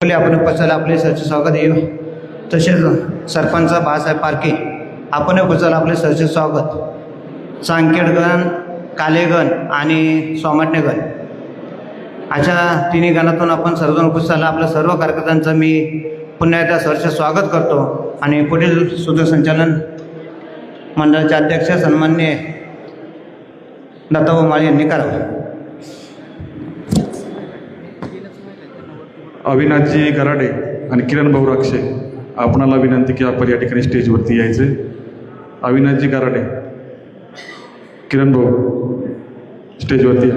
घोटकुले आपण उपस्थाला आपले सरचे स्वागत आहे. तसेच सरपंच बाळासाहेब पारखे आपण उपस्थाला आपले सरचे स्वागत. सांकेडगण, कालेगण आणि सोमाटणेगण अशा तिन्ही गणातून आपण सर्वजण उपस्थाला आपल्या सर्व कार्यकर्त्यांचं मी पुन्हा एकदा सरचे स्वागत करतो आणि पुढील सूत्रसंचालन मंडळाचे अध्यक्ष सन्माननीय दत्ताभाऊ माळी यांनी करावं. अविनाशजी गराडे आणि किरण भाऊ राक्षे आपणाला विनंती की आपण या ठिकाणी स्टेजवरती यायचे. अविनाशजी गराडे, किरण भाऊ स्टेजवरती या.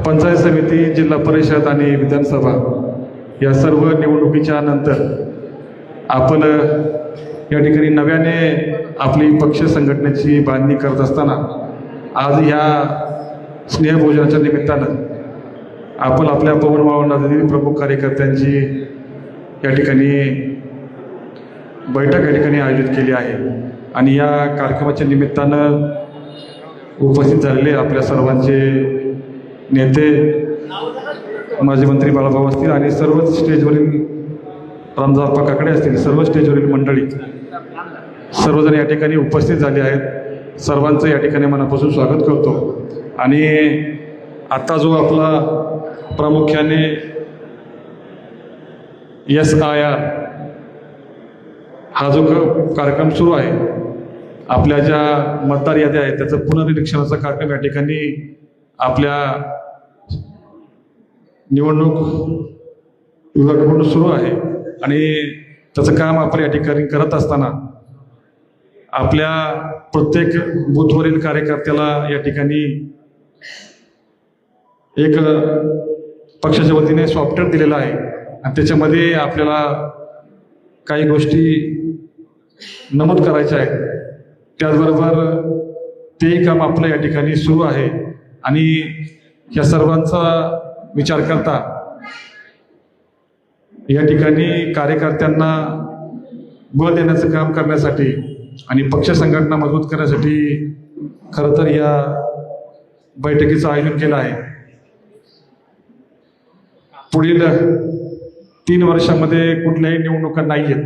पंचायत समिती, जिल्हा परिषद आणि विधानसभा या सर्व निवडणुकीच्या नंतर आपण या ठिकाणी नव्याने आपली पक्ष संघटनेची बांधणी करत असताना आज ह्या स्नेहभोजनाच्या निमित्तानं आपण आपल्या पवनभाऊ नदीतील प्रमुख कार्यकर्त्यांची या ठिकाणी बैठक या ठिकाणी आयोजित केली आहे. आणि या कार्यक्रमाच्या निमित्तानं उपस्थित झालेले आपल्या सर्वांचे नेते, माजी मंत्री बाळाभाऊ असतील आणि सर्व स्टेजवरील रामजाप्पा काकडे असतील, सर्व स्टेजवरील मंडळी सर्वजण या ठिकाणी उपस्थित झाले आहेत. सर्वांचं या ठिकाणी मनापासून स्वागत करतो. आणि आता जो आपला प्रामुख्याने SIR हा जो कार्यक्रम सुरू आहे, आपल्या ज्या मतदार याद्या आहेत त्याचं पुनर्निरीक्षणाचा कार्यक्रम या ठिकाणी आपल्या निवडणूक विभागाकडून सुरू आहे. आणि त्याचं काम आपण या ठिकाणी करत असताना आपल्या प्रत्येक बूथवरील कार्यकर्त्याला या ठिकाणी एक पक्षाच्या वतीने सॉफ्टवेअर दिलेलं आहे आणि त्याच्यामध्ये आपल्याला काही गोष्टी नमूद करायच्या आहेत. त्याचबरोबर तेही काम आपलं या ठिकाणी सुरू आहे. आणि या सर्वांचा विचार करता या ठिकाणी कार्यकर्त्यांना बळ देण्याचं काम करण्यासाठी आणि पक्ष संघटना मजबूत करण्यासाठी खरं तर या बैठकीचं आयोजन केलं आहे. पुढील 3 वर्षामध्ये कुठल्याही निवडणुका नाही आहेत,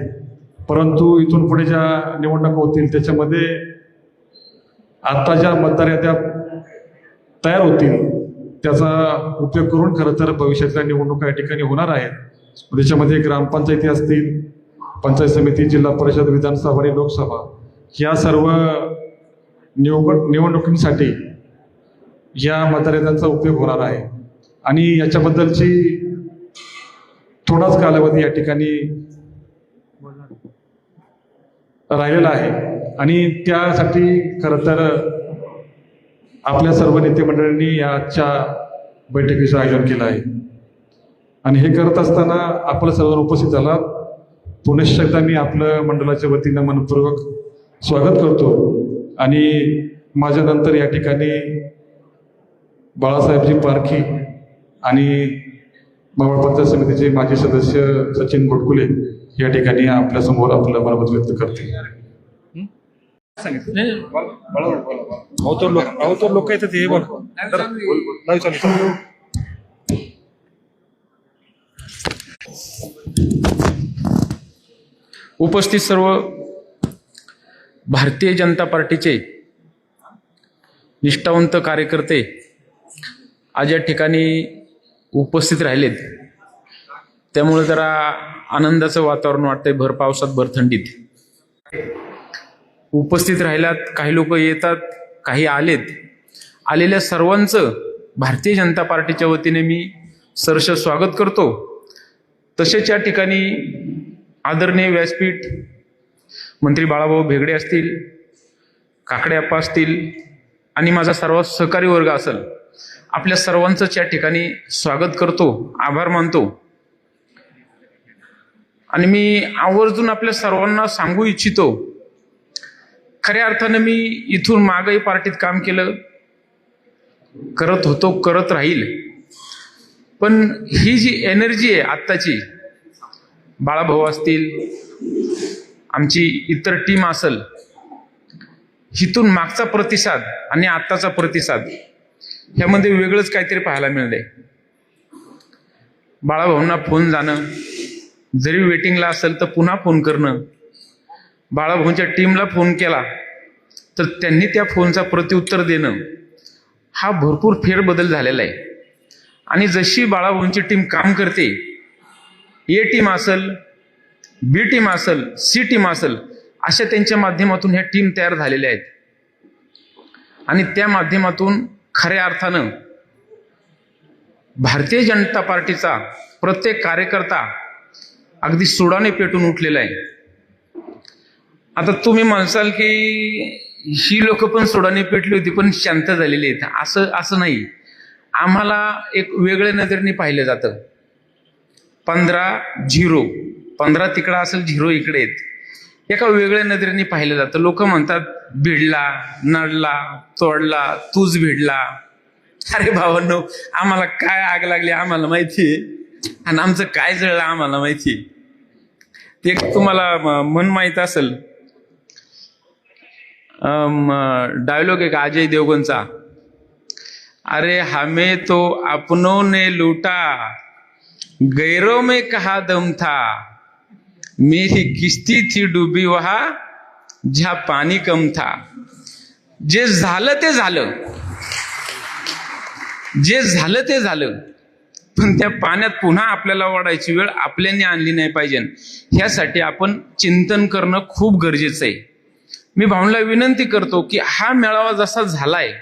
परंतु इथून पुढे ज्या निवडणुका होतील त्याच्यामध्ये आता ज्या मतदार याद्या तयार होतील त्याचा उपयोग करून खरं तर भविष्यातल्या निवडणुका या ठिकाणी होणार आहेत. त्याच्यामध्ये ग्रामपंचायती असतील, पंचायत समिती, जिल्हा परिषद, विधानसभा आणि लोकसभा या सर्व निवडणुकीसाठी या मतदारांचा उपयोग होणार आहे. आणि याच्याबद्दलची थोडाच कालावधी या ठिकाणी राहिलेला आहे. आणि त्यासाठी खरं तर आपल्या सर्व नेते मंडळींनी या आजच्या बैठकीचं आयोजन केलं आहे. आणि हे करत असताना आपलं सर्व उपस्थित झाला पुनश्च एकदा मी आपलं मंडळाच्या वतीनं मनपूर्वक स्वागत करतो. आणि माझ्यानंतर या ठिकाणी बाळासाहेबजी पारखी आणि मावळ पंचायत समितीचे माजी सदस्य सचिन घोटकुले या ठिकाणी आपल्यासमोर आपलं मनोगत व्यक्त करतील. लोक येतात हे बघ. उपस्थित सर्व भारतीय जनता पार्टीचे निष्ठावंत कार्यकर्ते आज या ठिकाणी उपस्थित राहिलेत. त्यामुळे जरा आनंदाचं वातावरण वाटतंय, भर पावसात भर थंडीत उपस्थित राहिलात. काही लोक येतात, काही आलेत. आलेल्या सर्वांचं भारतीय जनता पार्टीच्या वतीने मी सहर्ष स्वागत करतो. तसेच या ठिकाणी आदरणीय व्यासपीठ मंत्री बाळाभाऊ भेगडे असतील, काकडे आप्पा असतील आणि माझा सर्व सहकारी वर्ग असेल, आपल्या सर्वांचंच या ठिकाणी स्वागत करतो, आभार मानतो. आणि मी आवर्जून आपल्या सर्वांना सांगू इच्छितो, खऱ्या अर्थानं मी इथून मागही पार्टीत काम केलं, करत होतो, करत राहील. पण ही जी एनर्जी आहे आत्ताची, बाळाभाऊ असतील, आमची इतर टीम असेल, हिथून मागचा प्रतिसाद आणि आत्ताचा प्रतिसाद ह्यामध्ये वेगळंच काहीतरी पाहायला मिळतंय. बाळाभाऊंना फोन जाणं, जरी वेटिंगला असेल तर पुन्हा फोन करणं, बाळाभाऊंच्या टीमला फोन केला तर त्यांनी त्या फोनचा प्रत्युत्तर देणं, हा भरपूर फेरबदल झालेला आहे. आणि जशी बाळाभाऊंची टीम काम करते, ए टीम असेल, बी टीम असेल, सी टीम असेल, अशा त्यांच्या माध्यमातून ह्या टीम तयार झालेल्या आहेत. आणि त्या माध्यमातून खऱ्या अर्थानं भारतीय जनता पार्टीचा प्रत्येक कार्यकर्ता अगदी सुडाने पेटून उठलेला आहे. आता तुम्ही म्हणसाल की ही लोक पण सुडाने पेटली होती पण शांत झालेली आहेत. असं नाही. आम्हाला एक वेगळ्या नजरेने पाहिलं जातं. 15-0, 15 तिकडं असेल, 0 इकडे आहेत. एका वेगळ्या नजरेने पाहिलं जातं. लोक म्हणतात भिडला, नडला, तोडला, तूच भिडला. अरे भावांनो, आम्हाला काय आग लागली आम्हाला माहितीये, आणि आमचं काय जळलं आम्हाला माहितीये. ते तुम्हाला मन माहीत असेल, डायलॉग एक अजय देवगनचा, अरे हमें तो अपनों ने लूटा, गैरों में कहा दम था, मेरी किश्ती थी डूबी वहां जहां पाणी कम था. जे झालं ते झालं, जे झालं ते झालं, पण त्या पाण्यात पुन्हा आपल्याला ओढायची वेळ आपल्याने आणली नाही पाहिजे. ह्यासाठी आपण चिंतन करणं खूप गरजेचं आहे. मी भाऊंना विनंती करतो की हा मेळावा जसा झालाय,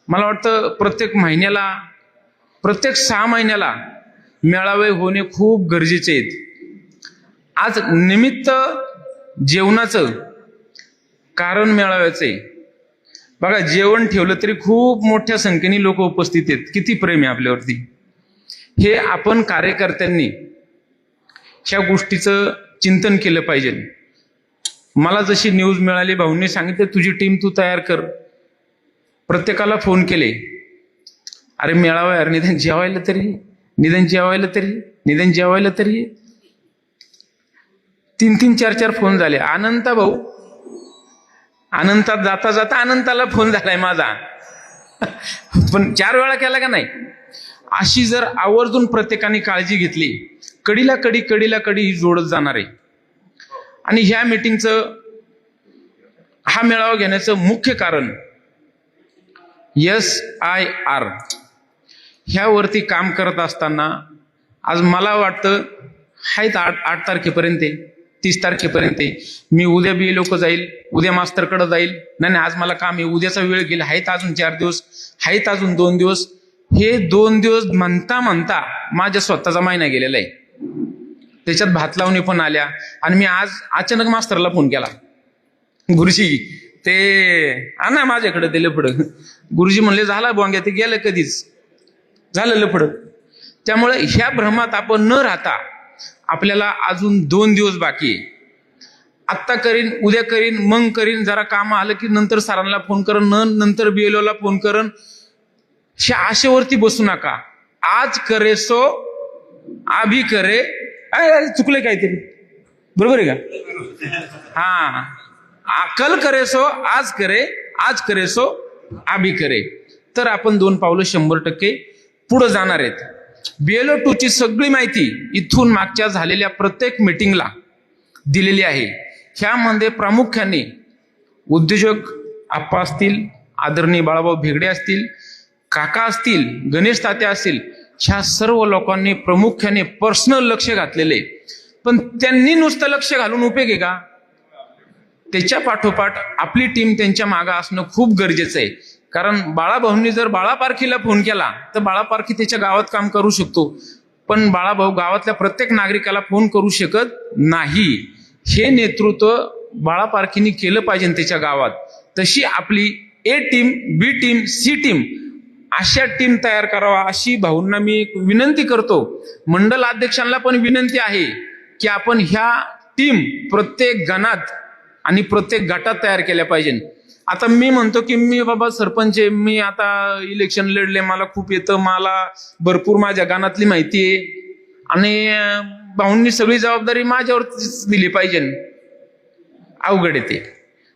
मला वाटतं प्रत्येक महिन्याला, प्रत्येक 6 महिन्याला मेळावे होणे खूप गरजेचे आहेत. आज निमित्त जेवणाचं कारण मेळाव्याचं आहे. बघा, जेवण ठेवलं तरी खूप मोठ्या संख्येने लोक उपस्थित आहेत. किती प्रेम आहे आपल्यावरती. हे आपण कार्यकर्त्यांनी ह्या गोष्टीचं चिंतन केलं पाहिजे. मला जशी न्यूज मिळाली, भाऊंनी सांगितलं तुझी टीम तू तयार कर. प्रत्येकाला फोन केले, अरे मेळावा यार, निदान जेवायला तरी, निदान जेवायला तरी, निदान जेवायला तरी. 3-3, 4-4 फोन झाले. अनंता भाऊ, अनंतात जाता जाता अनंताला फोन झालाय माझा, पण 4 वेळा केला का नाही. अशी जर आवर्जून प्रत्येकाने काळजी घेतली, कडीला कडी, कडीला कडी ही जोडत जाणार आहे. आणि ह्या मीटिंगचं, हा मेळावा घेण्याचं मुख्य कारण SIR ह्यावरती काम करत असताना आज मला वाटतं आहेत 8 तारखेपर्यंत, 30 तारखेपर्यंत. मी उद्या BLO जाईल, उद्या मास्तरकडे जाईल. नाही, आज मला काम आहे, उद्याचा वेळ गेला. आहेत अजून 4 दिवस, आहेत अजून 2 दिवस. हे 2 दिवस म्हणता म्हणता माझ्या स्वतःचा महिना गेलेला आहे. त्याच्यात भात लावणी पण आल्या. आणि मी आज अचानक मास्तरला फोन केला, गुरुजी ते आणा माझ्याकडे ते लफडं. गुरुजी म्हणले झाला बोंग्या, ते गेलं कधीच, झालं लफडं. त्यामुळे ह्या भ्रमात आपण न राहता आपल्याला अजून 2 दिवस बाकी आहे. आत्ता करीन, उद्या करीन, मग करीन, जरा काम आलं की नंतर सरांना फोन करण, नंतर BLOला फोन करण, ह्या आशेवरती बसू नका. आज करे सो आभी करे. चुकले काहीतरी, बरोबर आहे का. हा, कल करे सो आज करे, आज करे सो आभी करे. तर आपण 2 पावलं 100% पुढे जाणार आहेत. BLO 2 ची सगळी माहिती इथून मागच्या झालेल्या प्रत्येक मीटिंगला दिलेली आहे. ह्यामध्ये प्रामुख्याने उद्योजक आप्पा असतील, आदरणीय बाळाभाऊ भेगडे असतील, काका असतील, गणेश तात्या असतील, ह्या सर्व लोकांनी प्रामुख्याने पर्सनल लक्ष घातलेले. पण त्यांनी नुसतं लक्ष घालून उपयोग आहे का. त्याच्या पाठोपाठ आपली टीम त्यांच्या मागे असणं खूप गरजेचं आहे. कारण बाळाभाऊंनी जर बाळापारखीला फोन केला तर बाळापारखी त्याच्या गावात काम करू शकतो, पण बाळाभाऊ गावातल्या प्रत्येक नागरिकाला फोन करू शकत नाही. हे नेतृत्व बाळापारखीने केलं पाहिजे त्याच्या गावात. तशी आपली A team, B team, C team अशा टीम तयार करावा अशी भाऊंना मी विनंती करतो. मंडल अध्यक्षांना पण विनंती आहे की आपण ह्या टीम प्रत्येक गणात आणि प्रत्येक गटात तयार केल्या पाहिजे. आता मी म्हणतो की मी बाबा सरपंच आहे, मी आता इलेक्शन लढले, मला खूप येतं, मला भरपूर माझ्या गानातली माहिती आहे, आणि भाऊंनी सगळी जबाबदारी माझ्यावरतीच दिली पाहिजे. अवघड येते.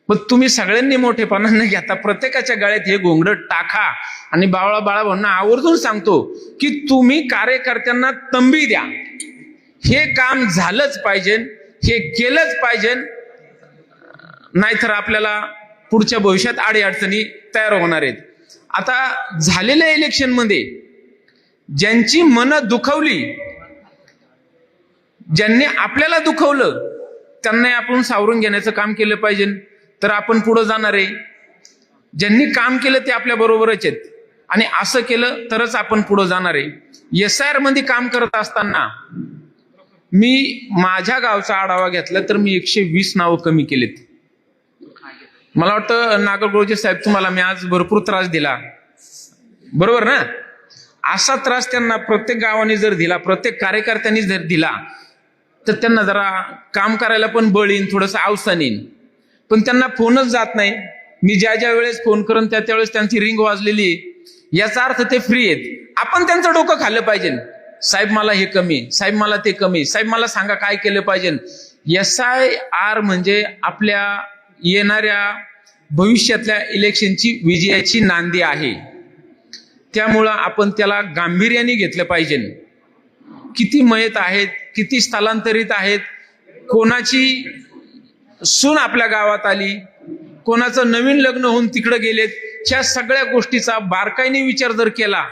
मग तुम्ही सगळ्यांनी मोठेपणा न घेता प्रत्येकाच्या गळ्यात हे घोंगडं टाका आणि बाळा भाऊंना आवर्जून सांगतो की तुम्ही कार्यकर्त्यांना तंबी द्या. हे काम झालंच पाहिजे, हे केलंच पाहिजे, नाहीतर आपल्याला पुढच्या भविष्यात अडीअडचणी तयार होणार आहेत. आता झालेल्या इलेक्शनमध्ये ज्यांची मनं दुखवली, ज्यांनी आपल्याला दुखवलं, त्यांना आपण सावरून घेण्याचं काम केलं पाहिजे, तर आपण पुढे जाणार आहे. ज्यांनी काम केलं ते आपल्या बरोबरच आहेत आणि असं केलं तरच आपण पुढे जाणार आहे. SIR मध्ये काम करत असताना मी माझ्या गावचा आढावा घेतला तर मी 120 नावं कमी केलीत. मला वाटतं नागरगोळचे साहेब तुम्हाला मी आज भरपूर त्रास दिला, बरोबर ना? असा त्रास त्यांना प्रत्येक गावाने जर दिला, प्रत्येक कार्यकर्त्यांनी जर दिला, तर त्यांना जरा काम करायला पण बळ येईन, थोडंसं अवसान येईन. पण त्यांना फोनच जात नाही. मी ज्या ज्या वेळेस फोन करून त्या त्यावेळेस त्यांची रिंग वाजलेली आहे, याचा अर्थ ते फ्री आहेत. आपण त्यांचं डोकं खाल्लं पाहिजे. साहेब मला हे कमी, साहेब मला ते कमी, साहेब मला सांगा काय केलं पाहिजे. SIR म्हणजे आपल्या येणाऱ्या भविष्यातल्या इलेक्शनची विजयाची नांदी आहे. त्यामुळं आपण त्याला गांभीर्याने घेतलं पाहिजे. किती मयत आहेत, किती स्थलांतरित आहेत, कोणाची सून आपल्या गावात आली, कोणाचं नवीन लग्न होऊन तिकडे गेलेत, ह्या सगळ्या गोष्टीचा बारकाईने विचार जर केला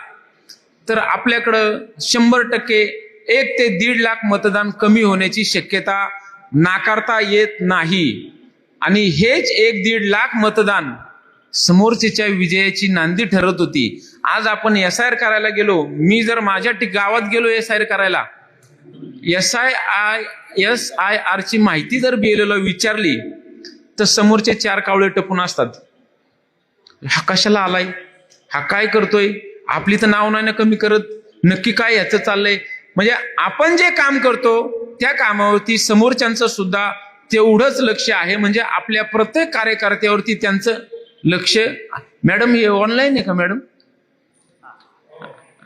तर आपल्याकडं 100% 1 ते 1.5 लाख मतदान कमी होण्याची शक्यता नाकारता येत नाही. आणि हेच 1-1.5 लाख मतदान समोरच्या विजयाची नांदी ठरत होती. आज आपण SIR करायला गेलो, मी जर माझ्या गावात गेलो SIR करायला, SIR ची माहिती जर BLOला विचारली तर समोरचे 4 कावळे टपून असतात. हा कशाला आलाय, हा काय करतोय, आपली तर नाव नाही ना कमी करत, नक्की काय ह्याचं चाललंय. म्हणजे आपण जे काम करतो त्या कामावरती समोरच्यांचं सुद्धा तेवढंच लक्ष आहे. म्हणजे आपल्या प्रत्येक कार्यकर्त्यावरती त्यांचं लक्ष. मॅडम हे ऑनलाईन आहे का मॅडम?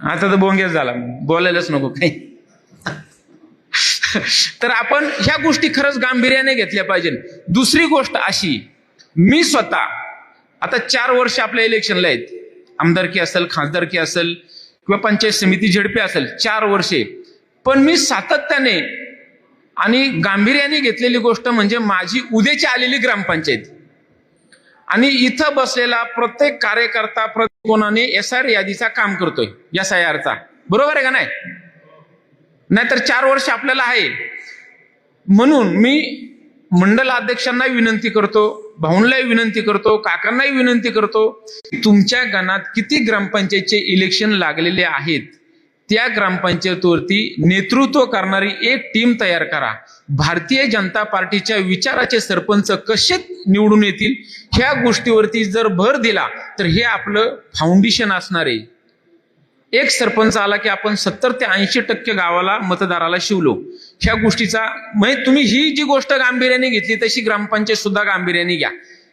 आता तर बोंगेच झाला, बोलायलाच नको काही. तर आपण ह्या गोष्टी खरंच गांभीर्याने घेतल्या पाहिजे. दुसरी गोष्ट अशी, मी स्वतः आता 4 वर्ष आपल्या इलेक्शनला आहेत, आमदारकी असेल, खासदारकी असेल किंवा पंचायत समिती झडपी असेल, 4 वर्षे. पण मी सातत्याने आणि गांभीर्याने घेतलेली गोष्ट म्हणजे माझी उद्याची आलेली ग्रामपंचायत. आणि इथं बसलेला प्रत्येक कार्यकर्ता प्रत्येक कोणाने SIR यादीचा काम करतोय, SIRचा, बरोबर आहे का नाही? नाहीतर 4 वर्ष आपल्याला आहे. म्हणून मी मंडल अध्यक्षांना विनंती करतो, भाऊंनाही विनंती करतो, काकांनाही विनंती करतो, तुमच्या गणात किती ग्रामपंचायतचे इलेक्शन लागलेले आहेत, त्या ग्रामपंचायतीवरती नेतृत्व करणारी एक टीम तयार करा. भारतीय जनता पार्टीच्या विचाराचे सरपंच कसे निवडून येतील ह्या गोष्टीवरती जर भर दिला तर हे आपलं फाउंडेशन असणार आहे. एक सरपंच आला की आपण 70 ते 80% गावाला मतदाराला शिवलो. ह्या गोष्टीचा म्हणजे तुम्ही ही जी गोष्ट गांभीर्याने घेतली तशी ग्रामपंचायत सुद्धा गांभीर्याने घ्या.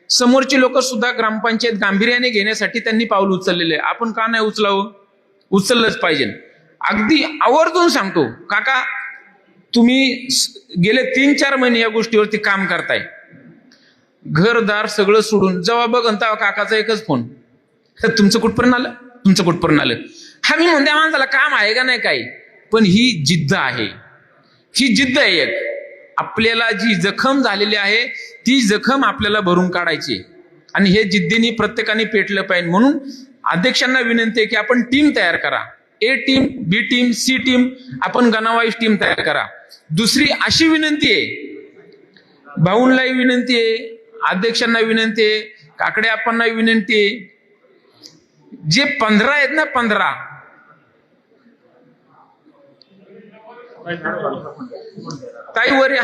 समोरची लोक सुद्धा ग्रामपंचायत गांभीर्याने घेण्यासाठी त्यांनी पाऊल उचललेले आहे. आपण का नाही उचलावं? उचललंच पाहिजे. अगदी आवर्जून सांगतो काका, तुम्ही गेले 3-4 महिने या गोष्टीवरती काम करताय, घरदार सगळं सोडून जेव्हा बघन तेव्हा काकाचा एकच फोन, तुमचं कुठपर्यंत आलं, तुमचं कुठपर्यंत आलं. हा मी म्हणते माणसाला काम आहे का नाही काही, पण ही जिद्द आहे, ही जिद्द आहे एक. आपल्याला जी जखम झालेली आहे ती जखम आपल्याला भरून काढायची आणि हे जिद्दीने प्रत्येकाने पेटलं पाहिजे. म्हणून अध्यक्षांना विनंती आहे की आपण टीम तयार करा, A team, B team, C team, आपण गणावाईज टीम तयार करा. दुसरी अशी विनंती आहे, भाऊंनाही विनंती आहे, अध्यक्षांना विनंती आहे, काकडे आपणना विनंती आहे, जे 15 आहेत ना 15, ताई वर या.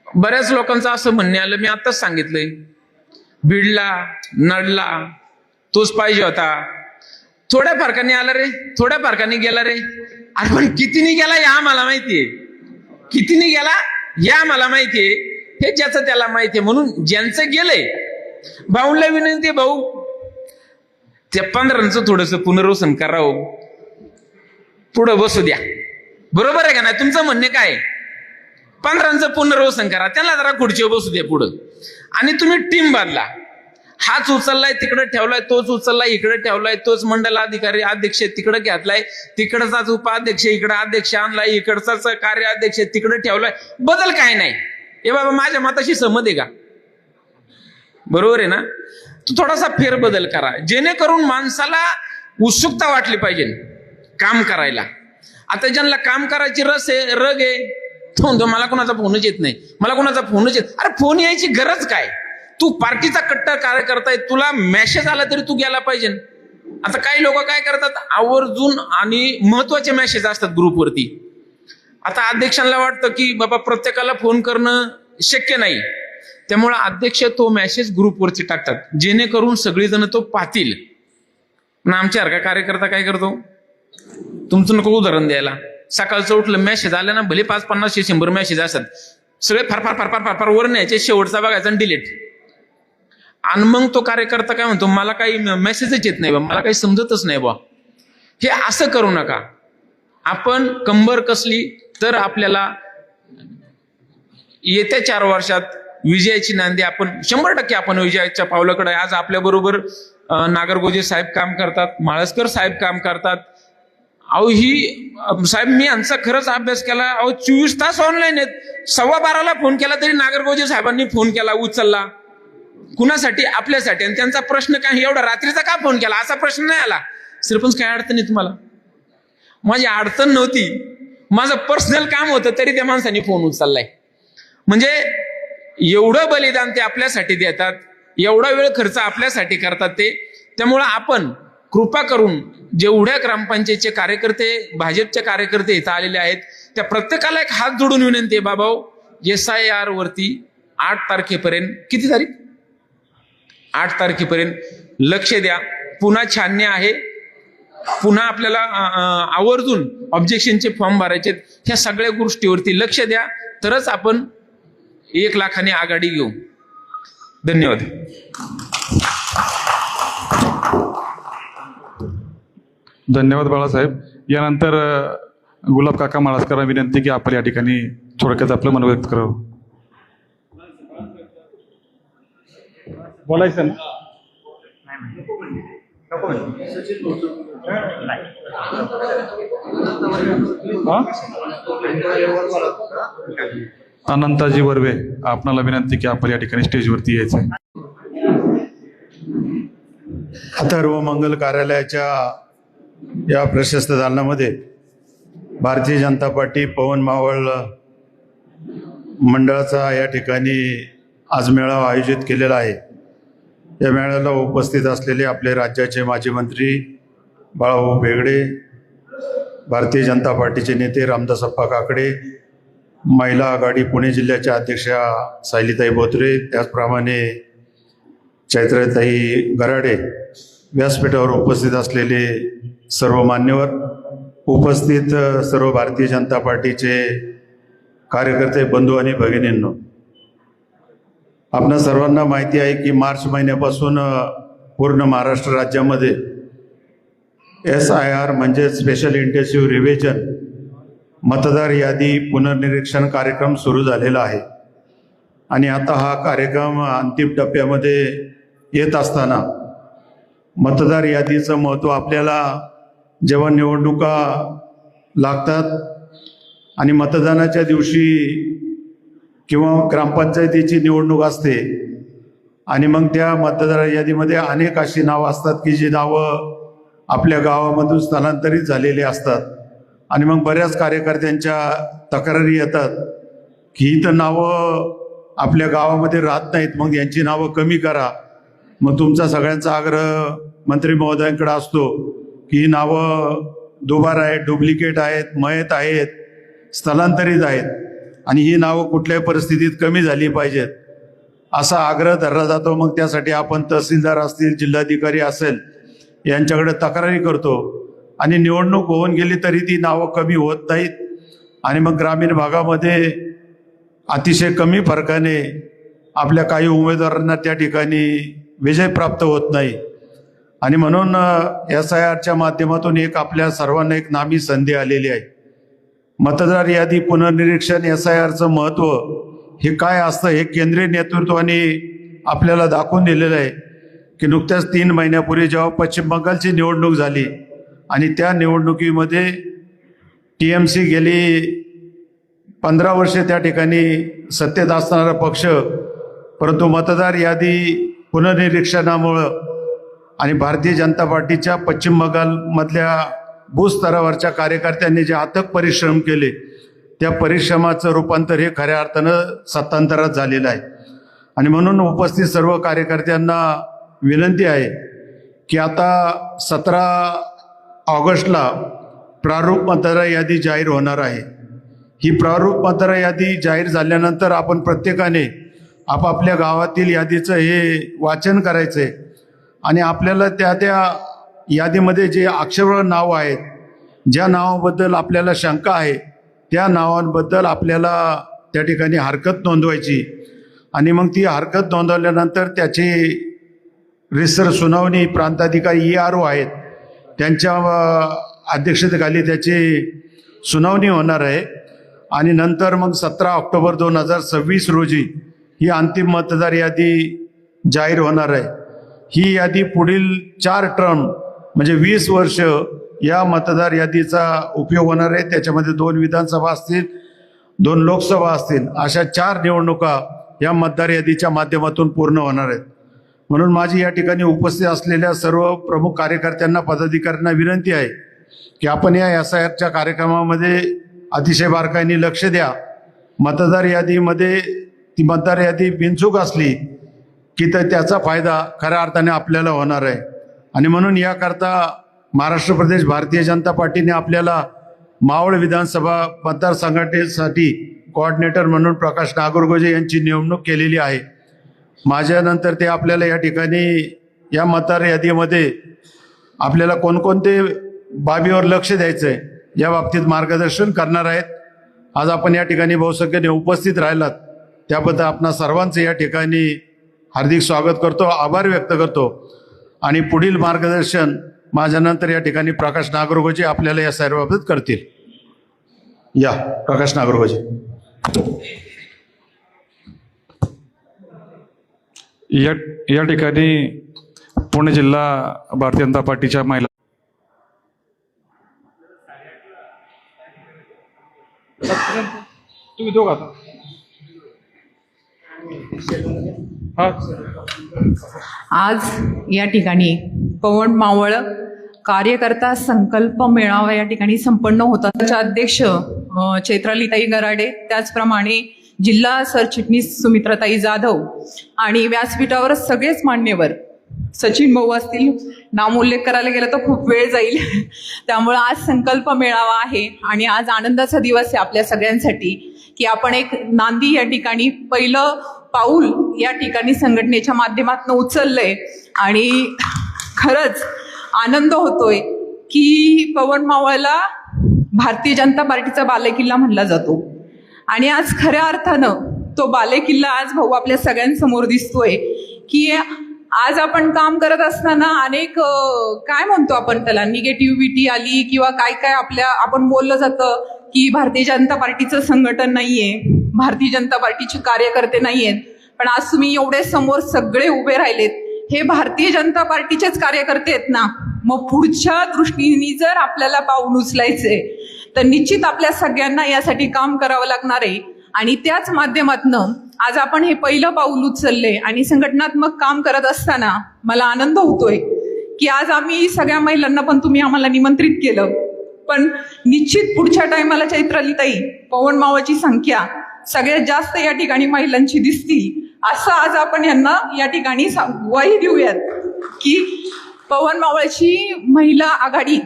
बऱ्याच लोकांचं असं म्हणणे आलं, मी आताच सांगितलंय, भिडला नडला तोच पाहिजे होता, थोड्या फरकाने आला रे, थोड्या फरकाने गेला रे. अरे पण कितीने गेला हे आम्हाला माहितीये, कितीने गेला हे आम्हाला माहितीये, हे ज्याचं त्याला माहितीये. म्हणून ज्यांचं गेलंय, भाऊला विनंती आहे, भाऊ त्या 15चं थोडस पुनर्वसन करावं, पुढं बसू द्या. बरोबर आहे का नाही? तुमचं म्हणणे काय? 15चं पुनर्वसन करा, त्यांना जरा खुर्चीवर बसू दे पुढं. आणि तुम्ही टीम बांधला, हाच उचललाय तिकडे ठेवलाय, तोच उचललाय इकडे ठेवलाय, तोच मंडल अधिकारी अध्यक्ष तिकडे घेतलाय, तिकडचाच उपाध्यक्ष इकडे अध्यक्ष आणलाय, इकडचाच कार्याध्यक्ष तिकडे ठेवलाय. बदल काय नाही. हे बाबा माझ्या मताशी सहमत आहे का? बरोबर आहे ना? तो थोडासा फेरबदल करा, जेणेकरून माणसाला उत्सुकता वाटली पाहिजे काम करायला. आता ज्यांना काम करायची रग आहे, तो म्हणतो मला कोणाचा फोनच येत नाही, मला कोणाचा फोनच येत. अरे फोन यायची गरज काय? तू पार्टीचा कट्टर कार्यकर्ता आहे, तुला मेसेज आला तरी तू गेला पाहिजे. आता काही लोक काय करतात, आवर्जून आणि महत्वाचे मेसेज असतात ग्रुपवरती. आता अध्यक्षांना वाटतं की बाबा प्रत्येकाला फोन करणं शक्य नाही, त्यामुळे अध्यक्ष तो मेसेज ग्रुपवरती टाकतात, जेणेकरून सगळेजण तो पाहतील. पण आमच्यासारखा कार्यकर्ता काय करतो, तुमचं नको उदाहरण द्यायला, सकाळचं उठलं मेसेज आले ना, भले 5, 50, 100 मेसेज असतात, सगळे फार फार फार फार फार फार वर न्यायचे, शेवटचा बघायचा आणि डिलीट. आणि मग तो कार्यकर्ता काय म्हणतो, मला काही मेसेजच येत नाही बा, मला काही समजतच नाही बा. हे असं करू नका. आपण कंबर कसली तर आपल्याला येत्या 4 वर्षात विजयाची नांदी आपण 100% आपण विजयाच्या पावलाकडे. आज आपल्या बरोबर नागरगोजे साहेब काम करतात, माळसकर साहेब काम करतात. अहो ही साहेब मी यांचा खरंच अभ्यास केला. अहो 24 तास ऑनलाईन आहेत. 12:15ला फोन केला तरी नागरगोजे साहेबांनी फोन केला, उचलला. कुणासाठी? आपल्यासाठी. आणि त्यांचा प्रश्न काय, एवढा रात्रीचा का फोन केला असा प्रश्न नाही आला. सरपंच काय अडचण आहे तुम्हाला? माझी अडचण नव्हती, माझं पर्सनल काम होतं तरी त्या माणसाने फोन उचललाय. म्हणजे एवढं बलिदान ते आपल्यासाठी देतात, एवढा वेळ खर्च आपल्यासाठी करतात ते. त्यामुळं आपण कृपा करून जेवढ्या ग्रामपंचायतचे कार्यकर्ते, भाजपचे कार्यकर्ते इथं आलेले आहेत, त्या प्रत्येकाला एक हात जोडून विनंती आहे, बाबा SIR वरती 8 तारखेपर्यंत, किती तारीख? 8 तारखेपर्यंत लक्ष द्या. पुन्हा छाननी आहे, पुन्हा आपल्याला आवर्जून ऑब्जेक्शनचे फॉर्म भरायचे. ह्या सगळ्या गोष्टीवरती लक्ष द्या, तरच आपण 1 लाखाने आघाडी घेऊ. धन्यवाद. धन्यवाद बाळासाहेब. यानंतर गुलाब काका माळसकरांना विनंती की आपण या ठिकाणी थोडक्यात आपलं मन व्यक्त करावं. बोलायचं ना? अनंताजी वर्वे, आपणाला विनंती की आपण या ठिकाणी स्टेजवरती यायचं. अथर्व मंगल कार्यालयाच्या या प्रशस्त दालनामध्ये भारतीय जनता पार्टी पवन मावळ मंडळाचा या ठिकाणी आज मेळावा आयोजित केलेला आहे. या मेळाव्याला उपस्थित असलेले आपले राज्याचे माजी मंत्री बाळाभाऊ बेगडे, भारतीय जनता पार्टीचे नेते रामदासप्पा काकडे, महिला आघाडी पुणे जिल्ह्याच्या अध्यक्षा सायलीताई बोत्रे, त्याचप्रमाणे चैत्राताई गराडे, व्यासपीठावर उपस्थित असलेले सर्व मान्यवर, उपस्थित सर्व भारतीय जनता पार्टीचे कार्यकर्ते बंधू आणि भगिनींनो, आपणा सर्वांना माहिती आहे की मार्च महिन्यापासून पूर्ण महाराष्ट्र राज्यामध्ये SIR म्हणजे स्पेशल इंटेन्सिव्ह रिव्हिजन मतदार यादी पुनर्निरीक्षण कार्यक्रम सुरू झालेला आहे. आणि आता हा कार्यक्रम अंतिम टप्प्यामध्ये येत असताना मतदार यादीचं महत्त्व आपल्याला जेव्हा निवडणुका लागतात आणि मतदानाच्या दिवशी किंवा ग्रामपंचायतीची निवडणूक असते आणि मग त्या मतदार यादीमध्ये अनेक अशी नावं असतात की जी नावं आपल्या गावामधून स्थलांतरित झालेली असतात. आणि मग बऱ्याच कार्यकर्त्यांच्या तक्रारी येतात की ही तर नावं आपल्या गावामध्ये राहत नाहीत, मग यांची नावं कमी करा. मग तुमचा सगळ्यांचा आग्रह मंत्री महोदयांकडे असतो की ही नावं दुबार आहेत, डुप्लिकेट आहेत, मयत आहेत, स्थलांतरित आहेत आणि ही नावं कुठल्याही परिस्थितीत कमी झाली पाहिजेत असा आग्रह धरला जातो. मग त्यासाठी आपण तहसीलदार असतील, जिल्हाधिकारी असेल यांच्याकडे तक्रारी करतो आणि निवडणूक होऊन गेली तरी ती नावं कमी होत नाहीत. आणि मग ग्रामीण भागामध्ये अतिशय कमी फरकाने आपल्या काही उमेदवारांना त्या ठिकाणी विजय प्राप्त होत नाही. आणि म्हणून SIRच्या माध्यमातून एक आपल्या सर्वांना एक नामी संधी आलेली आहे. मतदार यादी पुनर्निरीक्षण SIRचं महत्त्व हे काय असतं हे केंद्रीय नेतृत्वाने आपल्याला दाखवून दिलेलं आहे की नुकत्याच 3 महिन्यापूर्वी जेव्हा पश्चिम बंगालची निवडणूक झाली आणि त्या निवडणुकीमध्ये TMC गेली 15 वर्षे त्या ठिकाणी सत्तेत असणारा पक्ष, परंतु मतदार यादी पुनर्निरीक्षणामुळं आणि भारतीय जनता पार्टीच्या पश्चिम बंगालमधल्या बूथ स्तरावरच्या कार्यकर्त्यांनी जे अथक परिश्रम केले त्या परिश्रमाचं रूपांतर हे खऱ्या अर्थानं सत्तांतरात झालेलं आहे. आणि म्हणून उपस्थित सर्व कार्यकर्त्यांना विनंती आहे की आता 17 ऑगस्टला प्रारूप मतदार यादी जाहीर होणार आहे. ही प्रारूप मतदार यादी जाहीर झाल्यानंतर आपण प्रत्येकाने आपापल्या गावातील यादीचं हे वाचन करायचं आहे आणि आपल्याला त्या यादीमध्ये जे अक्षरशः नाव आहेत, ज्या नावाबद्दल आपल्याला शंका आहे त्या नावांबद्दल आपल्याला त्या ठिकाणी हरकत नोंदवायची आणि मग ती हरकत नोंदवल्यानंतर त्याची रिसर सुनावणी प्रांताधिकारी ERO आहेत त्यांच्या अध्यक्षतेखाली त्याची सुनावणी होणार आहे आणि नंतर मग 17 ऑक्टोबर 2026 रोजी ही अंतिम मतदार यादी जाहीर होणार आहे. ही यादी पुढील 4 टर्म म्हणजे 20 वर्ष या मतदार यादीचा उपयोग होणार आहे. त्याच्यामध्ये 2 विधानसभा असतील, 2 लोकसभा असतील, अशा 4 निवडणुका या मतदार यादीच्या माध्यमातून पूर्ण होणार आहेत. म्हणून माझी या ठिकाणी उपस्थित असलेल्या सर्व प्रमुख कार्यकर्त्यांना, पदाधिकाऱ्यांना विनंती आहे की आपण या SIRच्या कार्यक्रमामध्ये अतिशय बारकाईने लक्ष द्या. मतदार यादीमध्ये ती मतदार यादी बिनचूक असली की तर त्याचा फायदा खऱ्या अर्थाने आपल्याला होणार आहे. आणि म्हणून याकरता महाराष्ट्र प्रदेश भारतीय जनता पार्टीने आपल्याला मावळ विधानसभा मतदारसंघासाठी कोऑर्डिनेटर म्हणून प्रकाश नागरगोजे यांची निवडणूक केलेली आहे. माझ्यानंतर ते आपल्याला या ठिकाणी या मतदार यादीमध्ये आपल्याला कोणकोणते बाबीवर लक्ष द्यायचं आहे या बाबतीत मार्गदर्शन करणार आहेत. आज आपण या ठिकाणी बहुसंख्येने उपस्थित राहिलात त्याबद्दल आपणा सर्वांचं या ठिकाणी हार्दिक स्वागत करतो, आभार व्यक्त करतो आणि पुढील मार्गदर्शन माझ्यानंतर या ठिकाणी प्रकाश नागरगोजे आपल्याला या सर्वाबाबत करतील. या प्रकाश नागरगोजे. या ठिकाणी पुणे जिल्हा भारतीय जनता पार्टीच्या महिला तुम्ही दोघा आज या ठिकाणी पवन मावळ कार्यकर्ता संकल्प मेळावा या ठिकाणी संपन्न होता. त्याच्या अध्यक्ष चैत्रालीताई गराडे, त्याचप्रमाणे जिल्हा सरचिटणीस सुमित्राताई जाधव आणि व्यासपीठावर सगळेच मान्यवर, सचिन भाऊ असतील, नामोल्लेख करायला गेला तर खूप वेळ जाईल. त्यामुळे आज संकल्प मेळावा आहे आणि आज आनंदाचा दिवस आहे आपल्या सगळ्यांसाठी की आपण एक नांदी या ठिकाणी पहिलं पाऊल या ठिकाणी संघटनेच्या माध्यमातून उचललंय आणि खरंच आनंद होतोय की पवन मावळला भारतीय जनता पार्टीचा बालेकिल्ला म्हणला जातो आणि आज खऱ्या अर्थानं तो बालेकिल्ला आज भाऊ आपल्या सगळ्यांसमोर दिसतोय की आज आपण काम करत असताना अनेक काय म्हणतो आपण त्याला निगेटिव्हिटी आली किंवा काय काय आपण बोललं जातं की भारतीय जनता पार्टीचं संघटन नाहीये, भारतीय जनता पार्टीचे कार्यकर्ते नाहीयेत. पण आज तुम्ही एवढे समोर सगळे उभे राहिलेत, हे भारतीय जनता पार्टीचेच कार्यकर्ते आहेत ना. मग पुढच्या दृष्टीने जर आपल्याला पाऊल उचलायचंय तर निश्चित आपल्या सगळ्यांना यासाठी काम करावं लागणार आहे आणि त्याच माध्यमातून आज आपण हे पहिलं पाऊल उचलले आणि संघटनात्मक काम करत असताना मला आनंद होतोय की आज आम्ही सगळ्या महिलांना पण तुम्ही आम्हाला निमंत्रित केलं. पण निश्चित पुढच्या टायमाला चैत्रालीताई पवन मावळची संख्या सगळ्यात जास्त या ठिकाणी महिलांची दिसतील असं आज आपण यांना या ठिकाणी ग्वाही देऊयात की पवन मावळची महिला आघाडी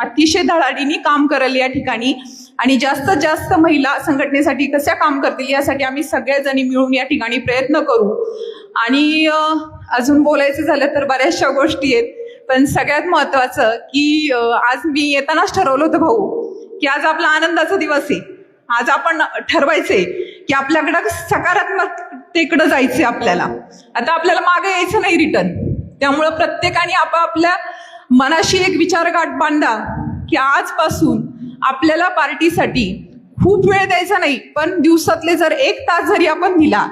अतिशय धडाडीने काम करेल या ठिकाणी आणि जास्तीत जास्त महिला संघटनेसाठी कशा काम करतील यासाठी आम्ही सगळ्याजणी मिळून या ठिकाणी प्रयत्न करू. आणि अजून बोलायचं झालं तर बऱ्याचशा गोष्टी आहेत, पण सगळ्यात महत्वाचं की आज मी येतानाच ठरवलं होतं भाऊ की आज आपला आनंदाचा दिवस आहे. आज आपण ठरवायचंय की आपल्याकडं सकारात्मकतेकडे जायचंय. आपल्याला आता आपल्याला मागे यायचं नाही रिटर्न. त्यामुळं प्रत्येकाने आपापल्या मनाशी एक विचारगाठ बांधा की आजपासून आपल्याला पार्टीसाठी खूप वेळ द्यायचा नाही, पण दिवसातले जर 1 तास जरी आपण दिला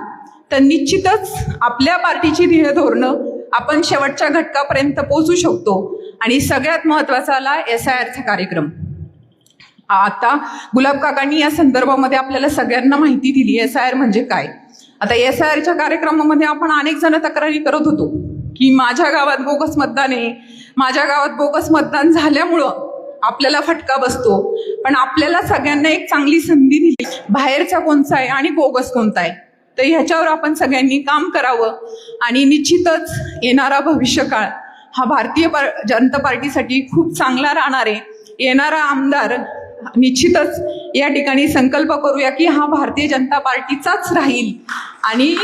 तर निश्चितच आपल्या पार्टीची ध्येय धोरणं आपण शेवटच्या घटकापर्यंत पोहोचू शकतो. आणि सगळ्यात महत्त्वाचा आला SIRचा कार्यक्रम. आता गुलाब काकांनी या संदर्भामध्ये आपल्याला सगळ्यांना माहिती दिली SIR म्हणजे काय. आता SIRच्या कार्यक्रमामध्ये आपण अनेक जण तक्रारी करत होतो की माझ्या गावात बोगस मतदान आहे, माझ्या गावात बोगस मतदान झाल्यामुळं आपल्याला फटका बसतो. पण आपल्याला सगळ्यांना एक चांगली संधी दिली, बाहेरचा कोणता आहे आणि बोगस कोणता आहे, तर ह्याच्यावर आपण सगळ्यांनी काम करावं. आणि निश्चितच येणारा भविष्यकाळ हा भारतीय जनता पार्टीसाठी खूप चांगला राहणार आहे. येणारा आमदार निश्चितच या ठिकाणी संकल्प करूया की हा भारतीय जनता पार्टीचाच राहील. आणि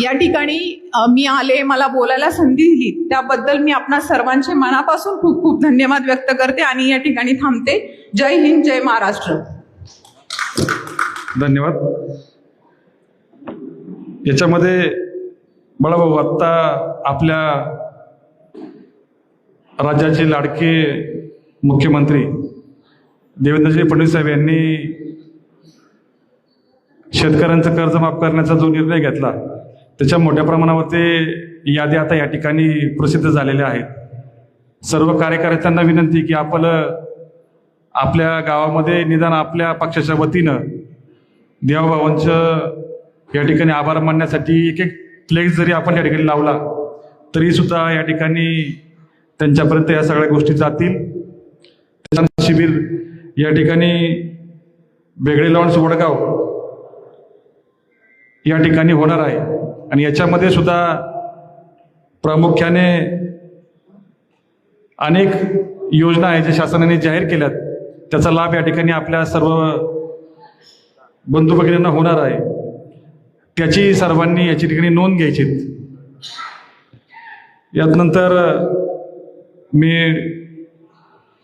या ठिकाणी मी आले, मला बोलायला संधी दिली त्याबद्दल मी आपणा सर्वांचे मनापासून खूप खूप धन्यवाद व्यक्त करते आणि या ठिकाणी थांबते. जय हिंद, जय महाराष्ट्र. धन्यवाद. याच्यामध्ये बाळाभाऊ, आत्ता आपल्या राज्याचे लाडके मुख्यमंत्री देवेंद्रजी फडणवीस साहेब यांनी शेतकऱ्यांचं कर्ज माफ करण्याचा जो निर्णय घेतला त्याच्या मोठ्या प्रमाणावरती यादी आता या ठिकाणी प्रसिद्ध झालेल्या आहेत. सर्व कार्यकर्त्यांना विनंती की आपल्या गावामध्ये निदान आपल्या पक्षाच्या वतीनं देवाभावांचं या ठिकाणी आभार मानण्यासाठी एक फ्लेक्स जरी आपण या ठिकाणी लावला तरी सुद्धा या ठिकाणी त्यांच्यापर्यंत या सगळ्या गोष्टी जातील. शिबिर या ठिकाणी वेगळे लॉन्स वडगाव या ठिकाणी होणार आहे आणि याच्यामध्ये सुद्धा प्रामुख्याने अनेक योजना आहेत ज्या शासनाने जाहीर केल्यात, त्याचा लाभ या ठिकाणी आपल्या सर्व बंधू भगिनींना होणार आहे. त्याची सर्वांनी याची ठिकाणी नोंद घ्यायची. यात नंतर मी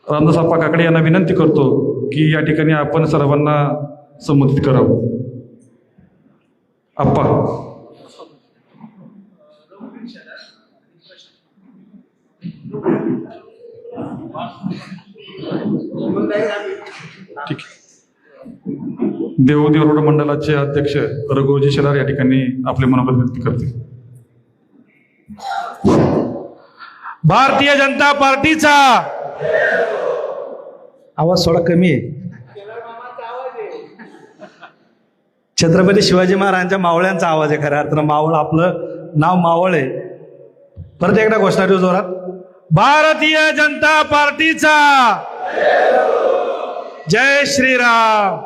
रामदास आप्पा काकडे यांना विनंती करतो की या ठिकाणी आपण सर्वांना संबोधित करावं. आप्पा. ठीक आहे. देवरोड मंडळाचे अध्यक्ष रघुजी शेलार या ठिकाणी आपले मनोगत व्यक्त करतील. भारतीय जनता पार्टीचा आवाज थोडा कमी आहे. छत्रपती शिवाजी महाराजांच्या मावळ्यांचा आवाज आहे. खऱ्या अर्थानं मावळ, आपलं नाव मावळ आहे. परत एकदा घोषणा देऊ जोरात. भारतीय जनता पार्टीचा जय श्रीराम.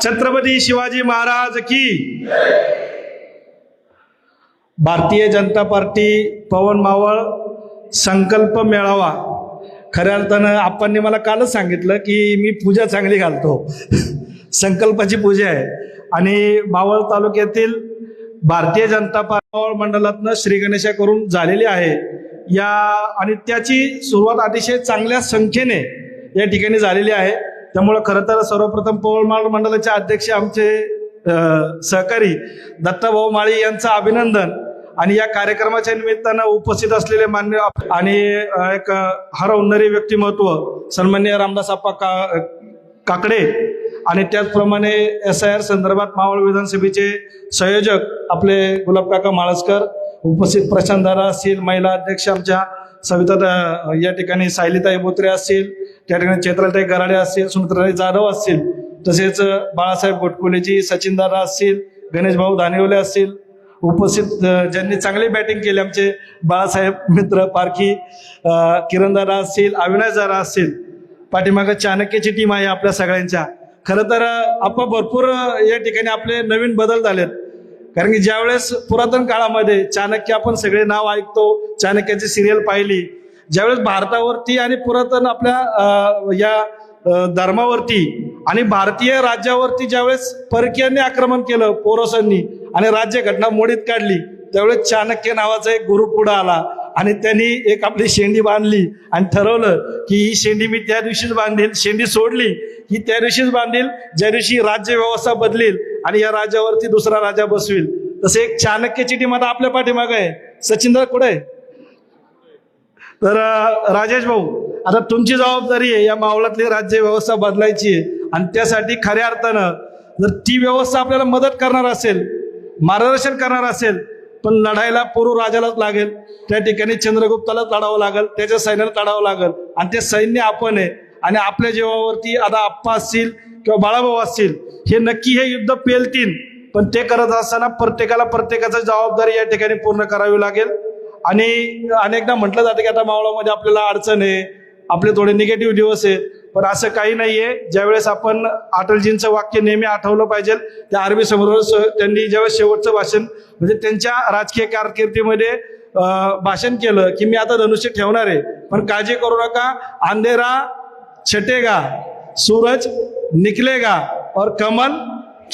छत्रपती शिवाजी महाराज की. भारतीय जनता पार्टी पवन मावळ संकल्प मेळावा. खऱ्या अर्थानं आपणने मला कालच सांगितलं की मी पूजा चांगली घालतो. संकल्पाची पूजा आहे आणि मावळ तालुक्यातील भारतीय जनता पार्टी मावळ मंडळातनं श्री गणेशा करून झालेली आहे या आणि त्याची सुरुवात अतिशय चांगल्या संख्येने या ठिकाणी झालेली आहे. त्यामुळं खरं तर सर्वप्रथम पवन मावळ मंडळाचे अध्यक्ष आमचे सहकारी दत्ताभाऊ माळी यांचं अभिनंदन. आणि या कार्यक्रमाच्या निमित्तानं उपस्थित असलेले मान्य आणि एक हरवणारे व्यक्तिमत्व सन्माननीय रामदास आप्पा काकडे आणि त्याचप्रमाणे SIR संदर्भात मावळ विधानसभेचे संयोजक आपले गुलाब काका माळसकर, उपस्थित प्रशांत दादा असतील, महिला अध्यक्ष आमच्या सविता या ठिकाणी सायलीताई बोत्रे असतील, त्या ठिकाणी चैत्राताई गराडे असतील, सुमित्राताई जाधव असतील, तसेच बाळासाहेब गोटकुलेजी, सचिन दादा असतील, गणेश भाऊ धानिवले असतील, उपस्थित ज्यांनी चांगली बॅटिंग केली आमचे बाळासाहेब मित्र पारखी, किरण दादा असतील, अविनाश दादा असतील. पाठीमागं चाणक्यची टीम आहे आपल्या सगळ्यांच्या. खरं तर आपण भरपूर या ठिकाणी आपले नवीन बदल झालेत. कारण की ज्यावेळेस पुरातन काळामध्ये चाणक्य आपण सगळे नाव ऐकतो, चाणक्याची सिरियल पाहिली, ज्यावेळेस भारतावरती आणि पुरातन आपल्या या धर्मावरती आणि भारतीय राज्यावरती ज्यावेळेस परकीयांनी आक्रमण केलं पोरसांनी आणि राज्यघटना मोडीत काढली, त्यावेळेस चाणक्य नावाचा एक गुरु पुढे आला आणि त्यांनी एक आपली शेंडी बांधली आणि ठरवलं की ही शेंडी मी त्या दिवशीच बांधेल. शेंडी सोडली की त्या दिवशीच बांधेल ज्या दिवशी राज्य व्यवस्था बदलेल आणि या राज्यावरती दुसरा राजा बसवेल. तसे एक चाणक्याची टीम आता आपल्या पाठीमागे आहे. सचिनदा कुठे आहे? तर राजेश भाऊ आता तुमची जबाबदारी आहे या मावळातली राज्य व्यवस्था बदलायची आहे आणि त्यासाठी खऱ्या अर्थानं जर ती व्यवस्था आपल्याला मदत करणार असेल, मार्गदर्शन करणार असेल, पण लढायला पूर्व राजालाच लागेल, त्या ठिकाणी चंद्रगुप्तालाच लढावं लागेल, त्याच्या सैन्याला लढावं लागेल आणि ते सैन्य आपण आहे आणि आपल्या जीवावरती आता आप्पा असतील किंवा बाळाभाऊ असतील हे नक्की हे युद्ध पेलतील, पण ते करत असताना प्रत्येकाला प्रत्येकाची जबाबदारी या ठिकाणी पूर्ण करावी लागेल. आणि अनेकदा म्हटलं जातं की आता मावळामध्ये आपल्याला अडचण आहे, आपले थोडे निगेटिव्ह दिवस आहेत, पण असं काही नाहीये. ज्यावेळेस आपण अटलजींचं वाक्य नेहमी आठवलं पाहिजे, त्या अरबी समुद्रावर त्यांनी ज्यावेळेस शेवटचं भाषण म्हणजे त्यांच्या राजकीय कारकिर्दीमध्ये भाषण केलं की मी आता धनुष्य ठेवणार आहे, पण काळजी करू नका, अंधेरा छटेगा, सूरज निकलेगा और कमल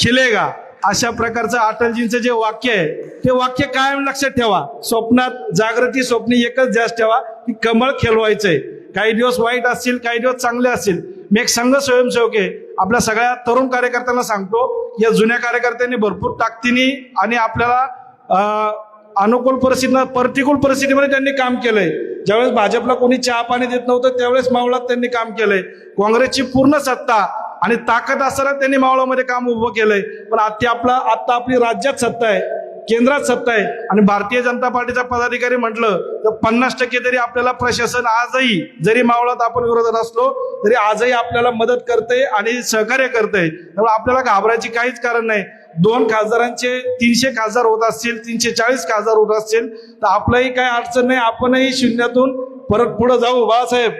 खिलेगा. अशा प्रकारचं अटलजींचं जे वाक्य आहे ते वाक्य कायम लक्षात ठेवा. स्वप्नात जागृती स्वप्नी एकच ध्यास ठेवा की कमळ खेळवायचंय. काही दिवस वाईट असतील, काही दिवस चांगले असतील. मी एक संघ स्वयंसेवक आहे, आपल्या सगळ्या तरुण कार्यकर्त्यांना सांगतो, या जुन्या कार्यकर्त्यांनी भरपूर ताकदीने आणि आपल्याला अनुकूल परिस्थिती प्रतिकूल परिस्थितीमध्ये त्यांनी काम केलंय. ज्यावेळेस भाजपला कोणी चहा पाणी देत नव्हतं त्यावेळेस मावळात त्यांनी काम केलंय. काँग्रेसची पूर्ण सत्ता आणि ताकद असताना त्यांनी मावळामध्ये काम उभं केलंय. पण आता आपली राज्यात सत्ता आहे, केंद्रात सत्ता आहे आणि भारतीय जनता पार्टीचा पदाधिकारी म्हटलं तर 50% तरी आपल्याला प्रशासन आजही, जरी मावळात आपण विरोधात असलो तरी आजही आपल्याला मदत करते आणि सहकार्य करते. त्यामुळे आपल्याला घाबरायची काहीच कारण नाही. 2 खासदारांचे 300 खासदार होत असतील, 340 खासदार होत असतील तर आपलंही काही अडचण नाही. आपणही शून्यातून परत पुढे जाऊ बाळासाहेब,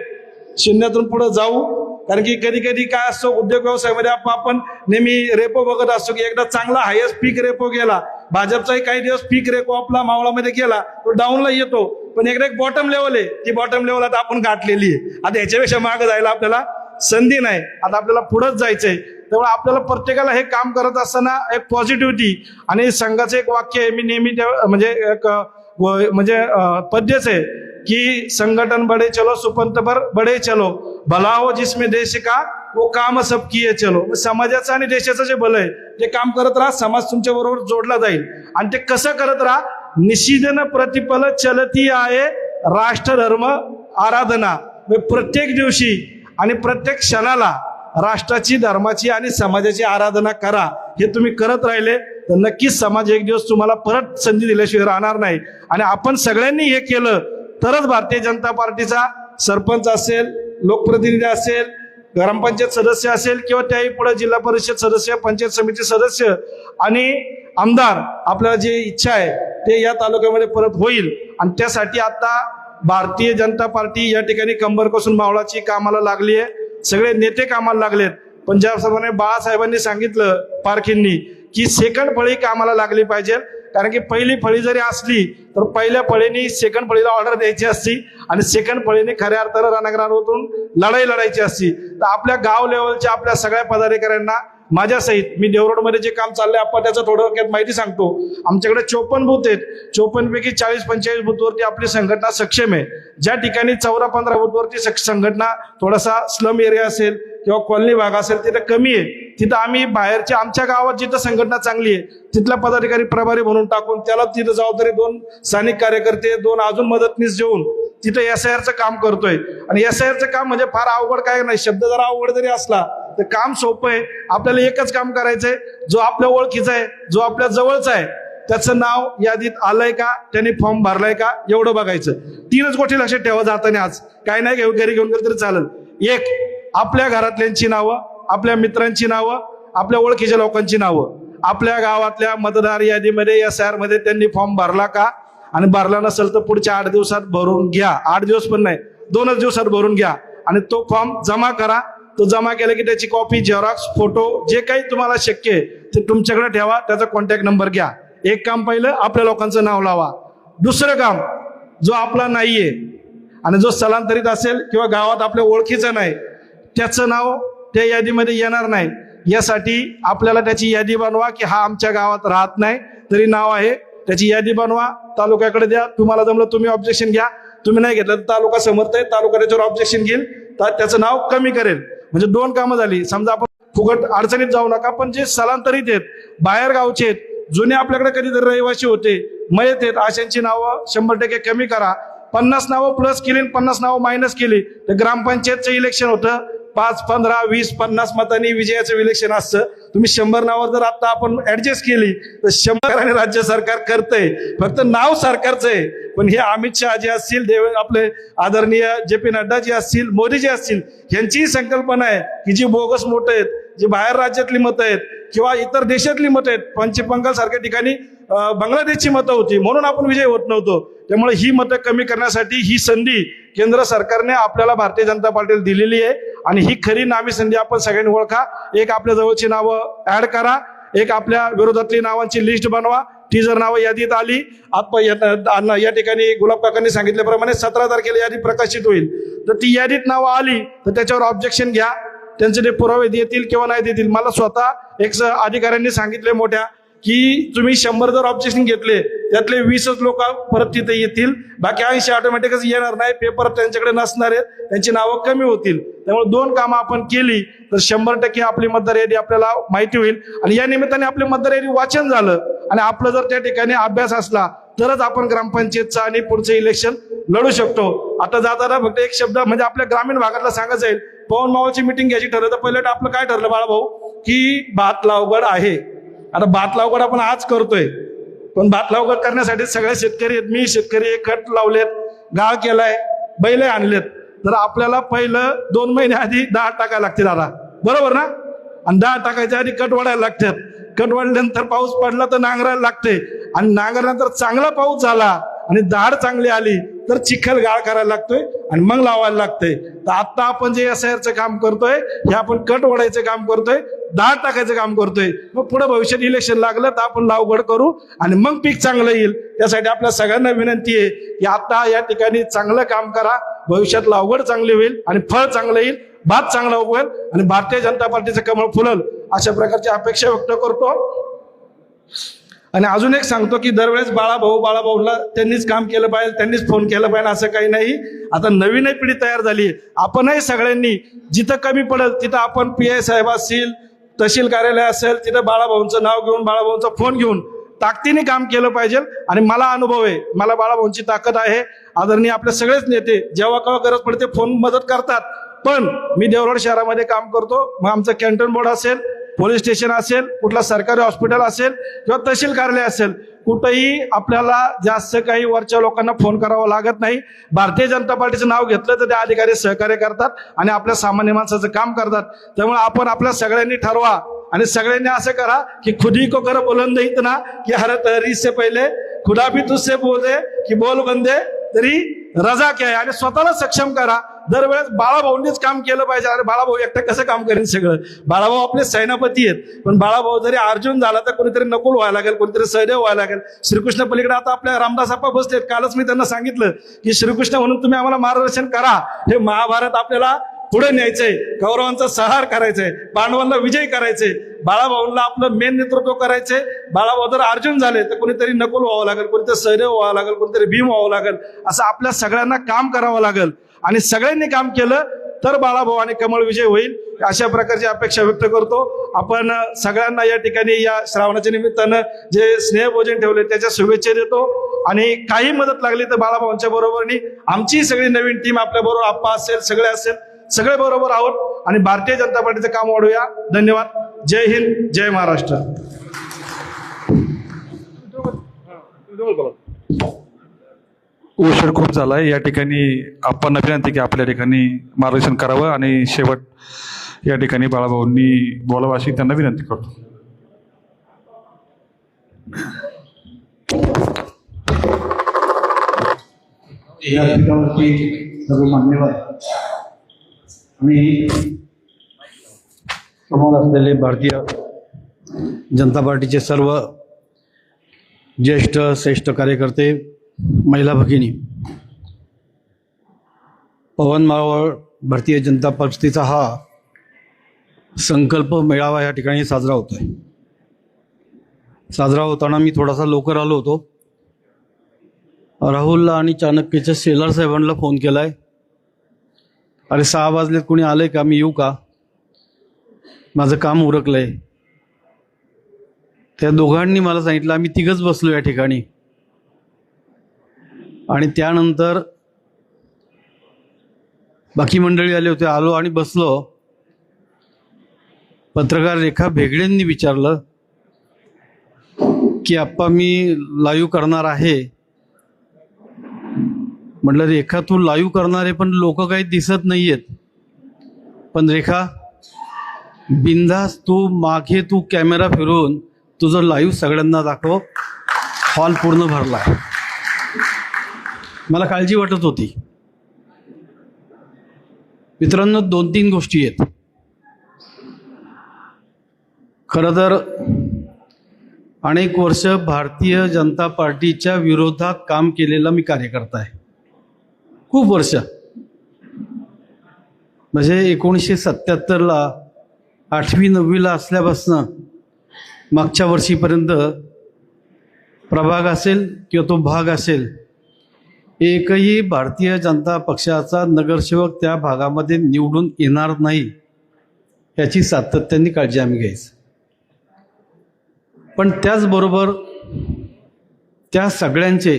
शून्यातून पुढे जाऊ. कारण की कधी कधी काय असतो उद्योग व्यवसायामध्ये आपण नेहमी रेपो बघत असतो की एकदा चांगला हायस्ट पीक रेपो गेला, भाजपचाही काही दिवस पीक रेपो आपला मावळामध्ये गेला तो डाऊनला येतो, पण एकदा एक बॉटम लेवल आहे, ती बॉटम लेवल आता आपण गाठलेली आहे. आता ह्याच्यापेक्षा मागे जायला आपल्याला संधी नाही, आता आपल्याला पुढेच जायचंय. त्यामुळे आपल्याला प्रत्येकाला हे काम करत असताना एक पॉझिटिव्हिटी आणि संघाचं एक वाक्य आहे, मी नेहमी म्हणजे पद्यच आहे कि संगठन बड़े चलो सुपंथ पर बड़े चलो, भला हो जिसमें देश का वो काम सब किए चलो. समाजाचं आणि देशाचं जे भलं आहे ते काम करत राहा, समाज तुमच्या बरोबर जोडला जाईल. आणि ते कसं करत राहा, निशिदन प्रतिपल चलती आहे राष्ट्रधर्म आराधना. प्रत्येक दिवशी आणि प्रत्येक क्षणाला राष्ट्राची, धर्माची आणि समाजाची आराधना करा. हे तुम्ही करत राहिले तर नक्कीच समाज एक दिवस तुम्हाला परत संधी दिल्याशिवाय राहणार नाही. आणि आपण सगळ्यांनी हे केलं तरच भारतीय जनता पार्टीचा सरपंच असेल, लोकप्रतिनिधी असेल, ग्रामपंचायत सदस्य असेल किंवा त्याही पुढे जिल्हा परिषद सदस्य, पंचायत समिती सदस्य आणि आमदार, आपल्याला जे इच्छा आहे ते या तालुक्यामध्ये परत होईल. आणि त्यासाठी आता भारतीय जनता पार्टी या ठिकाणी कंबर कसून मावळाची कामाला लागली आहे, सगळे नेते कामाला लागलेत. पण ज्याप्रमाणे बाळासाहेबांनी सांगितलं पारखींनी की सेकंड फळी कामाला लागली पाहिजे. कारण की पहिली फळी जरी असली तर पहिल्या फळीने सेकंड फळीला ऑर्डर द्यायची असती आणि सेकंड फळीने खऱ्या अर्थानं रणरागातून लढाई लढायची असती. तर आपल्या गाव लेवलच्या आपल्या सगळ्या पदाधिकाऱ्यांना माझ्यासहित, मी देवरोडमध्ये जे काम चाललंय आपण त्याचं थोडक्यात माहिती सांगतो. आमच्याकडे 54 बूथ आहेत, 54 पैकी 40-45 बूथवरती आपली संघटना सक्षम आहे. ज्या ठिकाणी 14-15 बूथवरती संघटना थोडासा स्लम एरिया असेल किंवा कॉलनी भाग असेल तिथं कमी आहे, तिथं आम्ही बाहेरच्या आमच्या गावात जिथं संघटना चांगली आहे तिथला पदाधिकारी प्रभारी म्हणून टाकून त्याला तिथं जबाबदारी 2 स्थानिक कार्यकर्ते, 2 अजून मदतनीस देऊन तिथं SIRचं काम करतोय. आणि SIRचं काम म्हणजे फार अवघड काय नाही, शब्द जरा अवघड जरी असला तर काम सोपं आहे. आपल्याला एकच काम करायचंय, जो आपल्या ओळखीचा आहे, जो आपल्या जवळचा आहे, त्याचं नाव यादीत आलंय का, त्याने फॉर्म भरलाय का, एवढं बघायचं. 3च गोष्टी लक्षात ठेवा जाताना. आज काय नाही घरी घेऊन गेलं तरी चालेल. एक, आपल्या घरातल्यांची नावं, आपल्या मित्रांची नावं, आपल्या ओळखीच्या लोकांची नावं, आपल्या गावातल्या मतदार यादीमध्ये SIR मध्ये त्यांनी फॉर्म भरला का, आणि भरला नसेल तर पुढच्या 8 दिवसात भरून घ्या. 8 दिवस पण नाही, 2च दिवसात भरून घ्या आणि तो फॉर्म जमा करा. तो जमा केला की त्याची कॉपी, झेरॉक्स, फोटो जे काही तुम्हाला शक्य आहे ते तुमच्याकडे ठेवा. त्याचा कॉन्टॅक्ट नंबर घ्या. एक काम पहिलं, आपल्या लोकांचं नाव लावा. दुसरं काम, जो आपला नाहीये आणि जो स्थलांतरित असेल किंवा गावात आपल्या ओळखीचं नाही त्याचं नाव त्या यादीमध्ये येणार नाही, यासाठी आपल्याला त्याची यादी बनवा की हा आमच्या गावात राहत नाही तरी नाव आहे, त्याची यादी बनवा, तालुक्याकडे द्या. तुम्हाला जमलं तुम्ही ऑब्जेक्शन घ्या, तुम्ही नाही घेतलं तर तालुका समर्थ आहे, तालुका त्याच्यावर ऑब्जेक्शन घेईल, तर त्याचं नाव कमी करेल. म्हणजे 2 कामं झाली. समजा आपण फुकट अडचणीत जाऊ नका, पण जे स्थलांतरित आहेत, बाहेर गावचे आहेत, जुने आपल्याकडे कधीतरी रहिवासी होते, मयत आहेत, अशांची नावं 100% कमी करा. 50 नावं प्लस केली आणि 50 नावं मायनस केली तर ग्रामपंचायतचं इलेक्शन होतं 5, 15, 20, 50 मतांनी विजयाचं इलेक्शन असतं. तुम्ही 100 नावं जर आता आपण ऍडजस्ट केली तर 100 आणि राज्य सरकार करतंय, फक्त नाव सरकारचं आहे. पण हे अमित शहा जे असतील, आपले आदरणीय JP नड्डा जे असतील, मोदी जे असतील, यांचीही संकल्पना आहे की जी बोगस मतं आहेत, जी बाहेर राज्यातली मतं आहेत किंवा इतर देशातली मतं आहेत, पश्चिम बंगाल सारख्या ठिकाणी बांगलादेशची मतं होती म्हणून आपण विजय होत नव्हतो. त्यामुळे ही मतं कमी करण्यासाठी ही संधी केंद्र सरकारने आपल्याला भारतीय जनता पार्टीला दिलेली आहे आणि ही खरी नामी संधी आपण सगळ्यांनी ओळखा. एक आपल्या जवळची नावं ऍड करा, एक आपल्या विरोधातली नावांची लिस्ट बनवा. ती जर नावं यादीत आली, आपण या ठिकाणी गुलाब काकांनी सांगितल्याप्रमाणे 17 तारखेला यादी प्रकाशित होईल, तर ती यादीत नावं आली तर त्याच्यावर ऑब्जेक्शन घ्या. त्यांचे ते पुरावे देतील किंवा नाही देतील. मला स्वतः एक अधिकाऱ्यांनी सांगितले मोठ्या की तुम्ही 100 जर ऑब्जेक्शन घेतले त्यातले 20च लोक परत तिथे येतील, बाकी 80 ऑटोमॅटिकच येणार नाही, पेपर त्यांच्याकडे नसणार आहेत, त्यांची नावं कमी होतील. त्यामुळे 2 कामं आपण केली तर 100% आपली मतदार यादी आपल्याला माहिती होईल आणि या निमित्ताने आपली मतदार यादी वाचन झालं आणि आपलं जर त्या ठिकाणी अभ्यास असला तरच आपण ग्रामपंचायतचं आणि पुढचं इलेक्शन लढू शकतो. आता जाताना फक्त एक शब्द म्हणजे आपल्या ग्रामीण भागातला सांगायचं आहे, पवन मावळची मिटिंग घ्यायची ठरलं तर पहिलं आपलं काय ठरलं बाळाभाऊ की भात लावगड आहे. आता भात लावगड आपण आज करतोय, पण भात लावगड करण्यासाठी सगळे शेतकरी आहेत, मी शेतकरी, खत लावलेत, गाळ केलाय, बैल आणलेत, तर आपल्याला पहिलं 2 महिने आधी 10 टाकायला लागतील दादा, बरोबर ना? आणि 10 टाकायच्या आधी कट वाढायला लागतात, कट वाढल्यानंतर पाऊस पडला तर नांगरायला लागते आणि नांगरल्यानंतर चांगला पाऊस झाला आणि दाढ चांगली आली तर चिखल गाळ करायला लागतोय आणि मग लावायला लागतंय. तर आता आपण जे SIRचं काम करतोय हे आपण कट ओढायचं काम करतोय, दाढ टाकायचं काम करतोय. मग पुढे भविष्यात इलेक्शन लागलं तर आपण लावगड करू आणि मग पीक चांगलं येईल. त्यासाठी आपल्या सगळ्यांना विनंती आहे की आता या ठिकाणी चांगलं काम करा, भविष्यात लावगड चांगली होईल आणि फळ चांगलं येईल, भात चांगला उगवेल आणि भारतीय जनता पार्टीचं कमळ फुलल, अशा प्रकारची अपेक्षा व्यक्त करतो. आणि अजून एक सांगतो की दरवेळेस बाळाभाऊला त्यांनीच काम केलं पाहिजे, त्यांनीच फोन केलं पाहिजे असं काही नाही. आता नवीनही पिढी तयार झाली आहे. आपणही सगळ्यांनी जिथं कमी पडेल तिथं आपण PI साहेब असतील, तहसील कार्यालय असेल, तिथं बाळाभाऊंचं नाव घेऊन, बाळाभाऊंचा फोन घेऊन ताकदीने काम केलं पाहिजे. आणि मला अनुभव आहे, मला बाळाभाऊंची ताकद आहे. आदरणीय आपले सगळेच नेते जेव्हा केव्हा गरज पडते फोन मदत करतात. पण मी देवगड शहरामध्ये काम करतो, मग आमचं कॅन्टोन बोर्ड असेल, पोलीस स्टेशन असेल, कुठला सरकारी हॉस्पिटल असेल किंवा तहसील कार्यालय असेल, कुठंही आपल्याला जास्त काही वरच्या लोकांना फोन करावा लागत नाही. भारतीय जनता पार्टीचं नाव घेतलं तर ते अधिकारी सहकार्य करतात आणि आपल्या सामान्य माणसाचं काम करतात. त्यामुळे आपण आपल्या सगळ्यांनी ठरवा आणि सगळ्यांनी असं करा की खुदी को कर बुलंद इतना की हर तहरीर से पहिले खुदा भी तुझसे बोले की बोल बंदे तरी रजा क्या आहे. आणि स्वतःला सक्षम करा. दरवेळेस बाळाभाऊंनीच काम केलं पाहिजे. अरे बाळाभाऊ एकटं कसं काम करेल सगळं? बाळाभाऊ आपले सेनापती आहेत, पण बाळाभाऊ जरी अर्जुन झाला तर कोणीतरी नकुल व्हायला लागेल, कोणीतरी सहदेव व्हायला लागेल. श्रीकृष्ण पलीकडे आता आपल्या रामदास आप्पा बसलेत. कालच मी त्यांना सांगितलं की श्रीकृष्ण म्हणून तुम्ही आम्हाला मार्गदर्शन करा. हे महाभारत आपल्याला पुढे न्यायचंय, कौरवांचा संहार करायचंय, पांडवांना विजय करायचंय, बाळाभाऊंना आपलं मेन नेतृत्व करायचंय. बाळाभाऊ जर अर्जुन झाले तर कोणीतरी नकुल व्हावं लागेल, कोणीतरी सहदेव व्हावं लागेल, कोणीतरी भीम व्हावं लागेल. असं आपल्या सगळ्यांना काम करावं लागेल आणि सगळ्यांनी काम केलं तर बाळाभाऊ आणि कमळ विजय होईल. अशा प्रकारची अपेक्षा व्यक्त करतो. आपण सगळ्यांना या ठिकाणी या श्रावणाच्या निमित्तानं जे स्नेहभोजन ठेवले त्याच्या शुभेच्छा देतो. आणि काही मदत लागली तर बाळाभाऊंच्या बरोबरनी आमची सगळी नवीन टीम आपल्या बरोबर, आप्पा असेल, सगळे असेल, सगळे बरोबर आहोत आणि भारतीय जनता पार्टीचं काम वाढूया. धन्यवाद. जय हिंद, जय महाराष्ट्र. उशीर खूप झालाय. या ठिकाणी आपण विनंती की आपल्या ठिकाणी मार्गदर्शन करावं आणि शेवट या ठिकाणी बाळाभाऊंनी बोलावं अशी त्यांना विनंती करतो. या ठिकाणवरती सर्व मान्यवर आणि समोर असलेले भारतीय जनता पार्टीचे सर्व ज्येष्ठ श्रेष्ठ कार्यकर्ते, महिला भगिनी, पवन मावळ भारतीय जनता पार्टीचा हा संकल्प मेळावा या ठिकाणी साजरा होतोय. साजरा होताना मी थोडासा लवकर आलो होतो. राहुलला आणि चाणक्यच्या शेलार साहेबांना फोन केलाय, अरे 6 वाजलेत, कोणी आलंय का, मी येऊ का, माझं काम उरकलंय. त्या दोघांनी मला सांगितलं, आम्ही तिघच बसलो या ठिकाणी. आणि त्यानंतर बाकी मंडळी आले होते. आलो आणि बसलो. पत्रकार रेखा भेगडेंनी विचारलं की आप्पा मी लाईव्ह करणार आहे. म्हटलं रेखा तू लाईव्ह करणार आहे पण लोक काही दिसत नाहीयेत. पण रेखा बिंदास तू मागे तू कॅमेरा फिरवून तुझं लाईव्ह सगळ्यांना दाखव. हॉल पूर्ण भरलाय. मला काळजी वाटत होती. मित्रांनो 2-3 गोष्टी आहेत. खरं तर अनेक वर्ष भारतीय जनता पार्टीच्या विरोधात काम केलेला मी कार्यकर्ता आहे. खूप वर्ष म्हणजे 1977ला 8वी-9वीला असल्यापासनं मागच्या वर्षीपर्यंत प्रभाग असेल किंवा तो भाग असेल, एकही भारतीय जनता पक्षाचा नगरसेवक त्या भागामध्ये निवडून येणार नाही याची सातत्याने काळजी आम्ही घ्यायची. पण त्याचबरोबर त्या सगळ्यांचे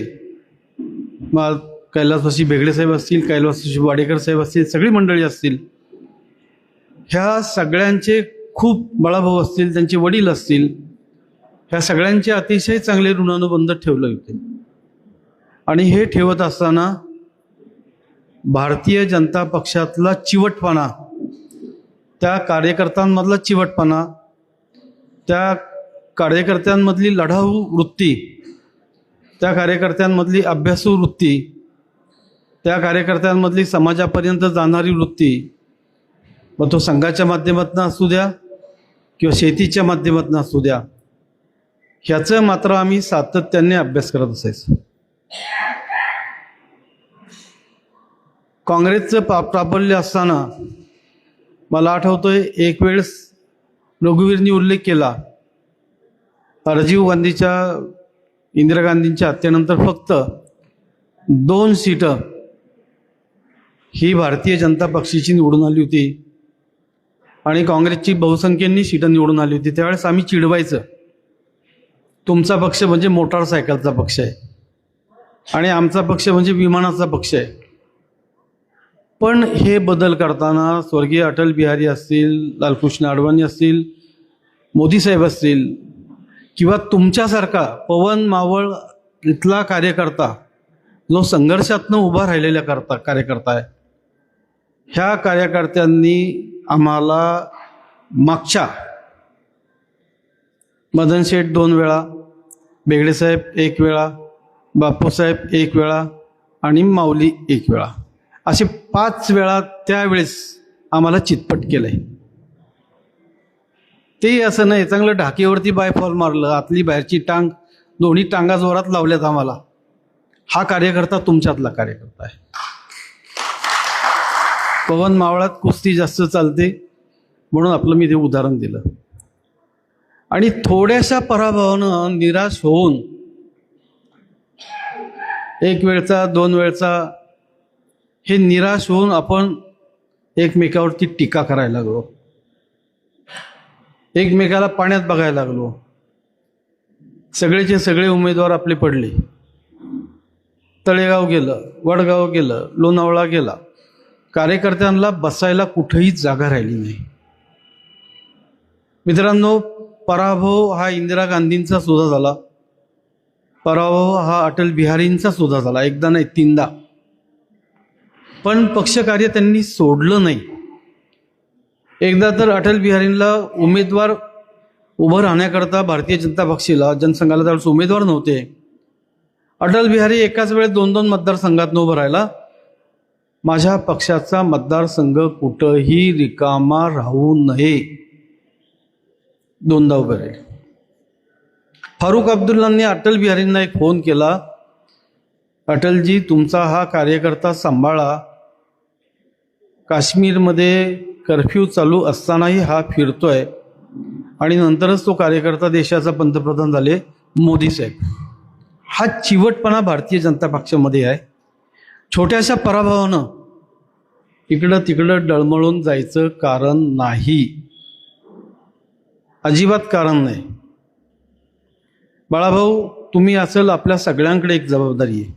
कैलासवासी भेगडे साहेब असतील, कैलासवासी वाडेकर साहेब असतील, सगळी मंडळी असतील, ह्या सगळ्यांचे खूप बाळाभाऊ असतील, त्यांचे वडील असतील, ह्या सगळ्यांचे अतिशय चांगले ऋणानुबंध ठेवले होते. आणि हे ठेवत असताना भारतीय जनता पक्षातला चिवटपणा, त्या कार्यकर्त्यांमधला चिवटपणा, त्या कार्यकर्त्यांमधली लढाऊ वृत्ती, त्या कार्यकर्त्यांमधली अभ्यासू वृत्ती, त्या कार्यकर्त्यांमधली समाजापर्यंत जाणारी वृत्ती, मग तो संघाच्या माध्यमातून असू द्या किंवा शेतीच्या माध्यमातून असू द्या, ह्याचं मात्र आम्ही सातत्याने अभ्यास करत असायचो. काँग्रेसचं प्राबल्य असताना मला आठवतोय एक वेळेस रघुवीरनी उल्लेख केला, राजीव गांधीच्या इंदिरा गांधींच्या हत्येनंतर फक्त 2 सीटं ही भारतीय जनता पक्षाची निवडून आली होती आणि काँग्रेसची बहुसंख्येने सीटं निवडून आली होती. त्यावेळेस आम्ही चिडवायचं, तुमचा पक्ष म्हणजे मोटारसायकलचा पक्ष आहे आणि आमचा पक्ष म्हणजे विमानाचा पक्ष आहे. पण हे बदल करताना स्वर्गीय अटल बिहारी असतील, लालकृष्ण अडवाणी असतील, मोदी साहेब असतील किंवा तुमच्यासारखा पवन मावळ इथला कार्यकर्ता जो संघर्षातनं उभा राहिलेला कार्यकर्ता आहे, ह्या कार्यकर्त्यांनी आम्हाला मागच्या मदन शेठ 2 वेळा, बेगडे साहेब 1 वेळा, बापूसाहेब 1 वेळा आणि माऊली 1 वेळा असे 5 वेळा त्यावेळेस आम्हाला चितपट केलंय. ते असं नाही चांगलं ढाकीवरती बायफॉल मारलं, आतली बाहेरची टांग, दोन्ही टांगा जोरात लावल्यात आम्हाला. हा कार्यकर्ता तुमच्यातला कार्यकर्ता आहे. पवन मावळात कुस्ती जास्त चालते म्हणून आपलं मी ते उदाहरण दिलं. आणि थोड्याशा पराभवानं निराश होऊन 1 वेळचा 2 वेळचा हे निराश होऊन आपण एकमेकावरती टीका करायला लागलो, एकमेकाला पाण्यात बघायला लागलो. सगळेचे सगळे उमेदवार आपले पडले. तळेगाव गेलं, वडगाव गेलं, लोणावळा गेला. कार्यकर्त्यांना बसायला कुठेही जागा राहिली नाही. मित्रांनो, पराभव हा इंदिरा गांधींचा सुद्धा झाला, पराभव हा अटल बिहारींचा सुद्धा झाला, एकदा नाही 3दा. पण पक्षकार्य त्यांनी सोडलं नाही. एकदा तर अटल बिहारींना उमेदवार उभं राहण्याकरता भारतीय जनता पक्षाला, जनसंघाला त्यावेळेस उमेदवार नव्हते. अटल बिहारी एकाच वेळेस 2-2 मतदारसंघात उभं राहिला. माझ्या पक्षाचा मतदारसंघ कुठंही रिकामा राहू नये 2दा उभे राहिले. फारुख अब्दुल्लांनी अटल बिहारींना एक फोन केला, अटलजी तुमचा हा कार्यकर्ता सांभाळा, काश्मीरमध्ये कर्फ्यू चालू असतानाही हा फिरतोय. आणि नंतरच तो कार्यकर्ता देशाचा पंतप्रधान झाले मोदी साहेब. हा चिवटपणा भारतीय जनता पक्षामध्ये आहे. छोट्याशा पराभवानं इकडं तिकडं डळमळून जायचं कारण नाही, अजिबात कारण नाही. बाळाभाऊ, तुम्ही असेल आपल्या सगळ्यांकडे एक जबाबदारी आहे.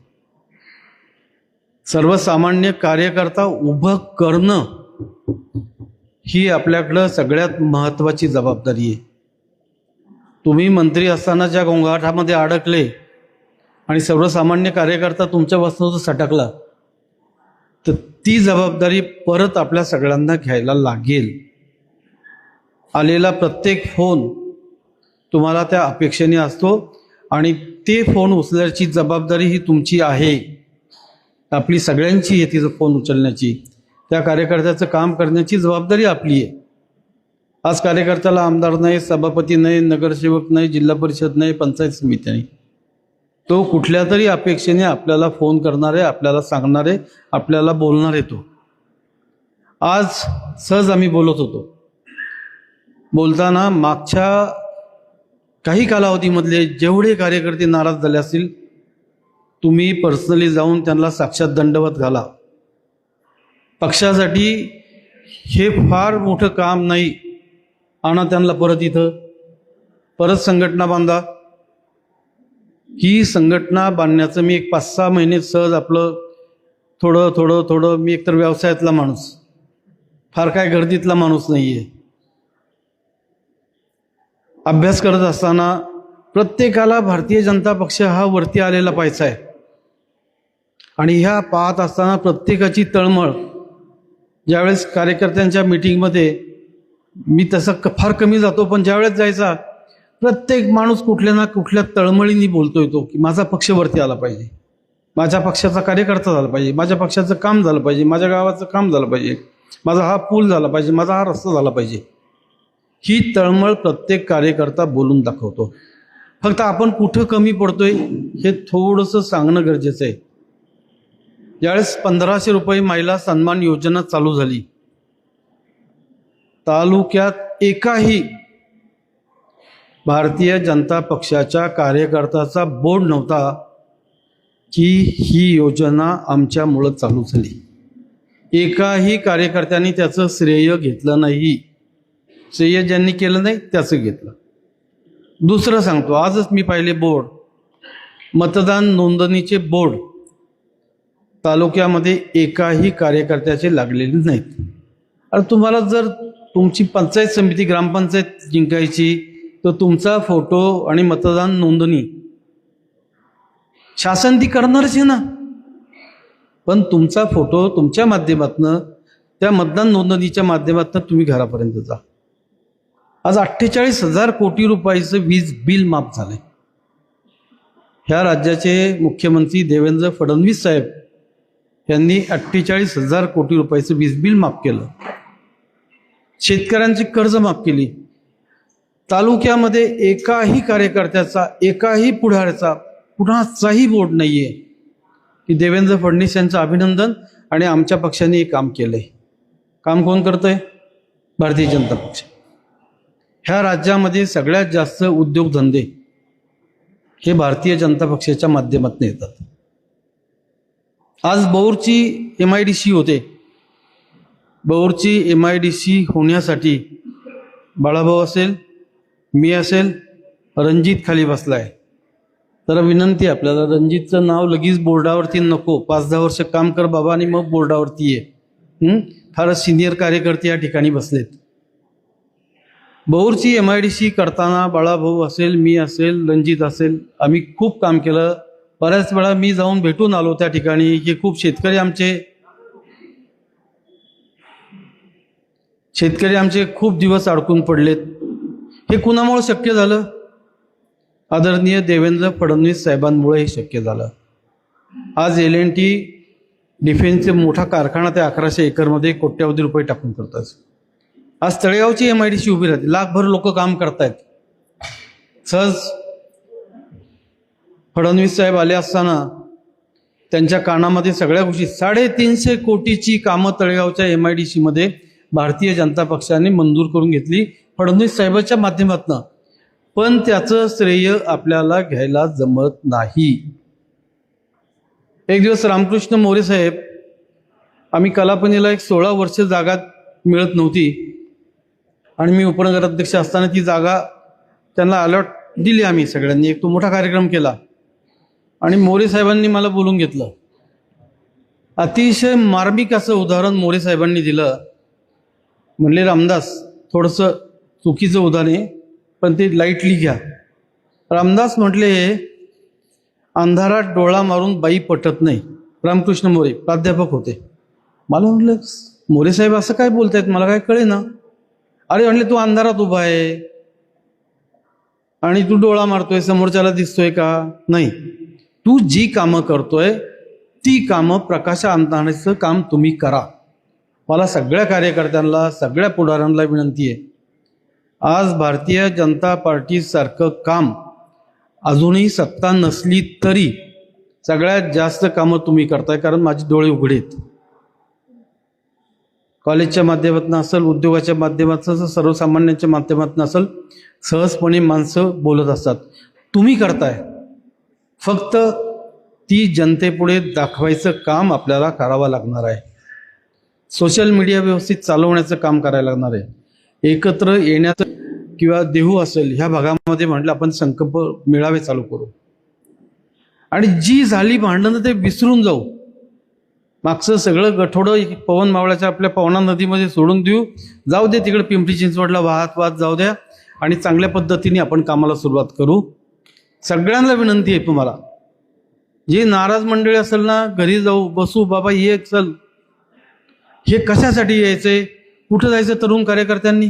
सर्वसामान्य कार्यकर्ता उभं करणं ही आपल्याकडं सगळ्यात महत्त्वाची जबाबदारी आहे. तुम्ही मंत्री असताना ज्या गोंगाटामध्ये अडकले आणि सर्वसामान्य कार्यकर्ता तुमच्यापासून सटकला, तर ती जबाबदारी परत आपल्या सगळ्यांना घ्यायला लागेल. आलेला प्रत्येक फोन तुम्हाला त्या अपेक्षेने असतो आणि ते फोन उचलण्याची जबाबदारी ही तुमची आहे, आपली सगळ्यांची आहे. तिचं फोन उचलण्याची, त्या कार्यकर्त्याचं काम करण्याची जबाबदारी आपली आहे. आज कार्यकर्त्याला आमदार नाही, सभापती नाही, नगरसेवक नाही, जिल्हा परिषद नाही, पंचायत समिती नाही. तो कुठल्या तरी अपेक्षेने आपल्याला फोन करणार आहे, आपल्याला सांगणार आहे, आपल्याला बोलणार आहे. तो आज सहज आम्ही बोलत होतो. बोलताना मागच्या काही कालावधीमधले जेवढे कार्यकर्ते नाराज झाले असतील, तुम्ही पर्सनली जाऊन त्यांना साक्षात दंडवत घाला. पक्षासाठी हे फार मोठं काम नाही. आणा त्यांना परत इथं, परत संघटना बांधा. ही संघटना बांधण्याचं मी एक 5-6 महिने सहज आपलं थोडं थोडं थोडं, मी एकतर व्यवसायातला माणूस, फार काय गर्दीतला माणूस नाही आहे. अभ्यास करत असताना प्रत्येकाला भारतीय जनता पक्ष हा वरती आलेला पैसा आहे आणि ह्या पाहत असताना प्रत्येकाची तळमळ, ज्यावेळेस कार्यकर्त्यांच्या मीटिंगमध्ये मी तसं फार कमी जातो, पण ज्यावेळेस जायचा प्रत्येक माणूस कुठल्या ना कुठल्या तळमळीने बोलतोय तो की माझा पक्ष वरती आला पाहिजे, माझ्या पक्षाचा कार्यकर्ता झाला पाहिजे, माझ्या पक्षाचं काम झालं पाहिजे, माझ्या गावाचं काम झालं पाहिजे, माझा हा पूल झाला पाहिजे, माझा हा रस्ता झाला पाहिजे. ही तळमळ प्रत्येक कार्यकर्ता बोलून दाखवतो. फक्त आपण कुठं कमी पडतोय हे थोडंसं सांगणं गरजेचं आहे. ज्यावेळेस 1500 रुपये महिला सन्मान योजना चालू झाली, तालुक्यात एकाही भारतीय जनता पक्षाच्या कार्यकर्त्याचा बोर्ड नव्हता की ही योजना आमच्यामुळं चालू झाली. एकाही कार्यकर्त्यांनी त्याचं श्रेय घेतलं नाही. श्रेय ज्यांनी केलं नाही त्याचं घेतलं. दुसरं सांगतो, आजच मी पाहिले बोर्ड, मतदान नोंदणीचे बोर्ड तालुक्यामध्ये एकाही कार्यकर्त्याचे लागलेले नाहीत. अरे तुम्हाला जर तुमची पंचायत समिती, ग्रामपंचायत जिंकायची, तर तुमचा फोटो आणि मतदान नोंदणी शासन ती करणारच आहे ना, पण तुमचा फोटो तुमच्या माध्यमातनं, त्या मतदान नोंदणीच्या माध्यमातून तुम्ही घरापर्यंत जा. आज 48,000 कोटी रुपयाचं वीज बिल माफ झालंय. ह्या राज्याचे मुख्यमंत्री देवेंद्र फडणवीस साहेब यांनी 48,000 कोटी रुपयाचं वीज बिल माफ केलं. शेतकऱ्यांची कर्ज माफ केली. तालुक्यामध्ये एकाही कार्यकर्त्याचा, एकाही पुढाऱ्याचा, कुणाचाही बोर्ड नाहीये की देवेंद्र फडणवीस यांचं अभिनंदन आणि आमच्या पक्षाने हे काम केलंय. काम कोण करतंय? भारतीय जनता पक्ष. ह्या राज्यामध्ये सगळ्यात जास्त उद्योगधंदे हे भारतीय जनता पक्षाच्या माध्यमातून येतात. आज बौरची MIDC होते. बौरची MIDC होण्यासाठी बाळाभाऊ असेल, मी असेल, रणजित खाली बसलाय. तर विनंती आपल्याला, रणजितचं नाव लगेच बोर्डावरती नको. 5-10 वर्ष काम कर बाबा आणि मग बोर्डावरती ये. फार सिनियर कार्यकर्ते या ठिकाणी बसलेत. बौरची MIDC करताना बाळाभाऊ असेल, मी असेल, रणजित असेल, आम्ही खूप काम केलं. बऱ्याच वेळा मी जाऊन भेटून आलो त्या ठिकाणी की खूप शेतकरी आमचे खूप दिवस अडकून पडलेत. हे कुणामुळे शक्य झालं? आदरणीय देवेंद्र फडणवीस साहेबांमुळे हे शक्य झालं. आज L&T डिफेन्सचे मोठा कारखाना त्या 1100 एकरमध्ये कोट्यावधी रुपये टाकून करतात. आज तळेगावची MIDC उभी राहते. लाखभर लोक काम करतायत. सहज फडणवीस साहेब आले असताना त्यांच्या कानामध्ये सगळ्या गोष्टी, 350 कोटीची कामं तळेगावच्या MIDC मध्ये भारतीय जनता पक्षाने मंजूर करून घेतली फडणवीस साहेबांच्या माध्यमातून. पण त्याचं श्रेय आपल्याला घ्यायला जमत नाही. एक दिवस रामकृष्ण मोरे साहेब, आम्ही कलापणीला एक 16 वर्ष जागा मिळत नव्हती आणि मी उपनगराध्यक्ष असताना ती जागा त्यांना अलॉट दिली. आम्ही सगळ्यांनी एक तो मोठा कार्यक्रम केला आणि मोरे साहेबांनी मला बोलून घेतलं अतिशय मार्मिक असं उदाहरण मोरे साहेबांनी दिलं. म्हणले रामदास, थोडंसं चुकीचं उदाहरण आहे पण ते लाईटली घ्या. रामदास म्हटले अंधारात डोळा मारून बाई पटत नाही. रामकृष्ण मोरे प्राध्यापक होते. मला म्हटलं मोरे साहेब असं काय बोलतायत, मला काय कळे ना. अरे म्हटले तू अंधारात उभा आहे आणि तू डोळा मारतोय, समोरच्याला दिसतोय का? नाही. तू जी कामं करतोय ती कामं प्रकाशात आणण्याचं काम तुम्ही करा. मला सगळ्या कार्यकर्त्यांना, सगळ्या पुढाऱ्यांना विनंती आहे, आज भारतीय जनता पार्टीसारखं काम अजूनही सत्ता नसली तरी सगळ्यात जास्त कामं तुम्ही करताय, कारण माझे डोळे उघडे आहेत. कॉलेजच्या माध्यमातून असेल, उद्योगाच्या माध्यमातून असेल, सर्वसामान्यांच्या माध्यमातून असेल, सहजपणे माणसं बोलत असतात. तुम्ही करताय, फक्त ती जनतेपुढे दाखवायचं काम आपल्याला करावं लागणार आहे. सोशल मीडिया व्यवस्थित चालवण्याचं काम करायला लागणार आहे. एकत्र येण्याचं किंवा देहू असेल ह्या भागामध्ये म्हटलं आपण संकल्प मेळावे चालू करू आणि जी झाली भांडणं ते विसरून जाऊ. मागचं सगळं गठोडं पवन मावळाच्या आपल्या पवना नदीमध्ये सोडून देऊ. जाऊ दे तिकडे पिंपरी चिंचवडला वाहत जाऊ द्या आणि चांगल्या पद्धतीने आपण कामाला सुरुवात करू. सगळ्यांना विनंती आहे तुम्हाला, जे नाराज मंडळी असेल ना, घरी जाऊ बसू, बाबा ये चल. हे कशासाठी यायचंय? कुठं जायचं तरुण कार्यकर्त्यांनी?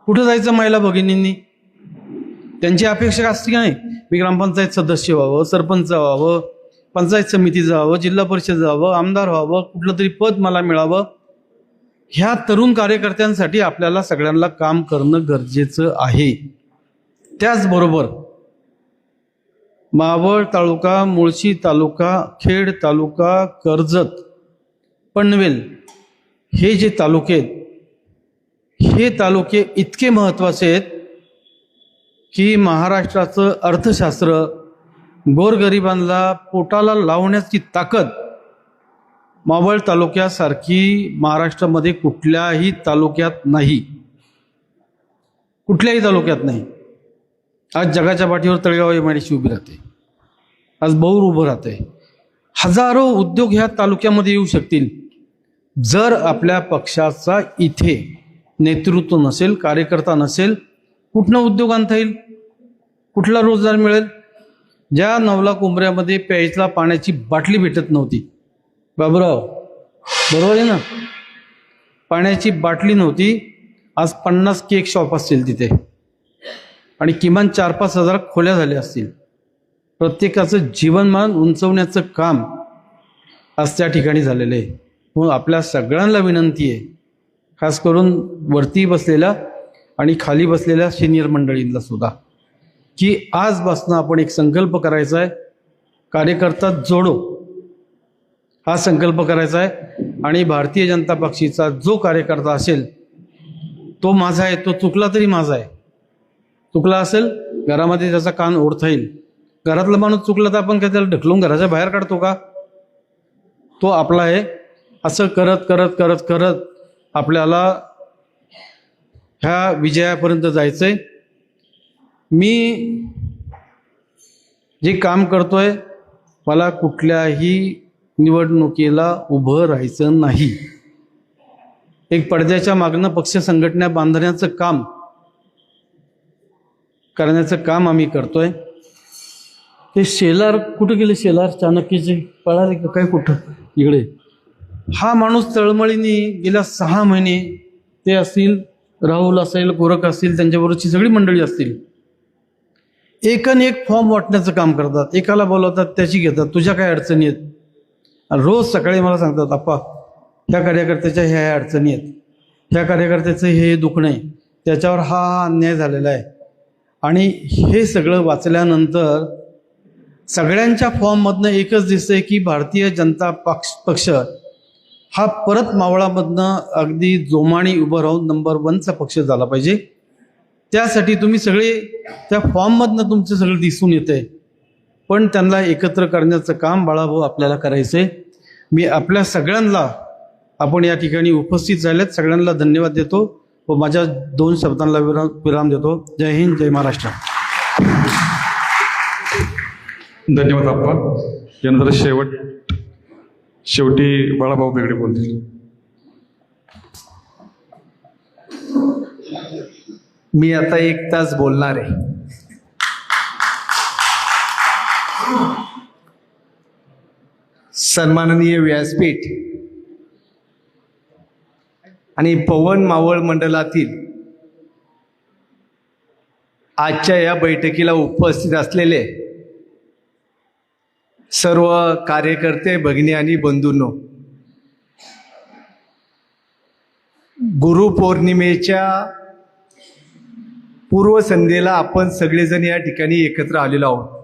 कुठं जायचं महिला भगिनींनी? त्यांची अपेक्षा असते की नाही, मी ग्रामपंचायत सदस्य व्हावं, सरपंच व्हावं, पंचायत समितीचं व्हावं, जिल्हा परिषद व्हावं, आमदार व्हावं, कुठलं तरी पद मला मिळावं. ह्या तरुण कार्यकर्त्यांसाठी आपल्याला सगळ्यांना काम करणं गरजेचं आहे. त्याचबरोबर मावळ तालुका, मुळशी तालुका, खेड तालुका, कर्जत, पनवेल हे जे तालुके आहेत, हे तालुके इतके महत्त्वाचे आहेत की महाराष्ट्राचं अर्थशास्त्र, गोरगरिबांना पोटाला लावण्याची ताकद मावळ तालुक्यासारखी महाराष्ट्रामध्ये कुठल्याही तालुक्यात नाही. कुठल्याही तालुक्यात नाही. आज जगाच्या पाठीवर तळेगाव एमआयडीसी उभी राहते, आज बौर उभं राहते. हजारो उद्योग ह्या तालुक्यामध्ये येऊ शकतील जर आपल्या पक्षाचा इथे नेतृत्व नसेल, कार्यकर्ता नसेल. कुठनं उद्योग आणता येईल? कुठला रोजगार मिळेल? ज्या 9 लाख उंबऱ्यामध्ये प्यायला पाण्याची बाटली भेटत नव्हती, बाबूराव बरोबर आहे ना, पाण्याची बाटली नव्हती, आज 50 केक शॉप असतील तिथे आणि किमान 4-5 हजार खोल्या झाल्या असतील. प्रत्येकाचं जीवनमान उंचवण्याचं काम आज त्या ठिकाणी झालेलं आहे. म्हणून आपल्या सगळ्यांना विनंती आहे, खास करून वरती बसलेल्या आणि खाली बसलेल्या सिनियर मंडळींना सुद्धा, की आजपासून आपण एक संकल्प करायचा आहे, कार्यकर्ता जोडो हा संकल्प करायचा आहे. आणि भारतीय जनता पक्षाचा जो कार्यकर्ता असेल तो माझा आहे, तो चुकला तरी माझा आहे. चुकला असेल घरामध्ये त्याचा कान ओढता येईल. घरातला माणूस चुकला तर आपण काय त्याला ढकलून घराच्या बाहेर काढतो का? तो आपला आहे. असं करत करत करत करत आपल्याला ह्या विजयापर्यंत जायचंय. मी जे काम करतोय, मला कुठल्याही निवडणुकीला उभं राहायचं नाही. एक पडद्याच्या मागणं पक्ष संघटना बांधण्याचं काम करण्याचं काम आम्ही करतोय. ते शेलार कुठं गेले? शेलार चाणक्यचे पळाले का काय कुठं? इकडे हा माणूस तळमळीने गेल्या 6 महिने, ते असतील राहुल असेल, गोरख असतील, त्यांच्याबरोबरची सगळी मंडळी असतील, एकन एक फॉर्म वाटण्याचं काम करतात. एकाला बोलवतात, त्याची घेतात, तुझ्या काय अडचणी आहेत. रोज सकाळी मला सांगतात, आप्पा ह्या कार्यकर्त्याच्या ह्या अडचणी आहेत, ह्या कार्यकर्त्याचं हे दुखणं आहे, त्याच्यावर हा अन्याय झालेला आहे. आणि हे सगळं वाचल्यानंतर सगळ्यांच्या फॉर्ममधनं एकच दिसतंय की भारतीय जनता पक्ष हा परत मावळामधनं अगदी जोमाने उभं राहून नंबर 1चा पक्ष झाला पाहिजे. त्यासाठी तुम्ही सगळे त्या फॉर्ममधनं तुमचं सगळं दिसून येतंय, पण त्यांना एकत्र करण्याचं काम बाळाभाऊ आपल्याला करायचं आहे. मी आपल्या सगळ्यांना, आपण या ठिकाणी उपस्थित झालेत सगळ्यांना धन्यवाद देतो व माझ्या 2 शब्दांना विराम देतो. जय हिंद, जय महाराष्ट्र. धन्यवाद आप्पा. यानंतर शेवट शेवटी बाळाभाऊ बेगडे बोलतील. मी आता 1 तास बोलणार आहे. सन्माननीय व्यासपीठ आणि पवन मावळ मंडळातील आजच्या या बैठकीला उपस्थित असलेले सर्व कार्यकर्ते, भगिनी आणि बंधूंनो, गुरुपौर्णिमेच्या पूर्वसंध्येला आपण सगळेजण या ठिकाणी एकत्र आलेलो आहोत.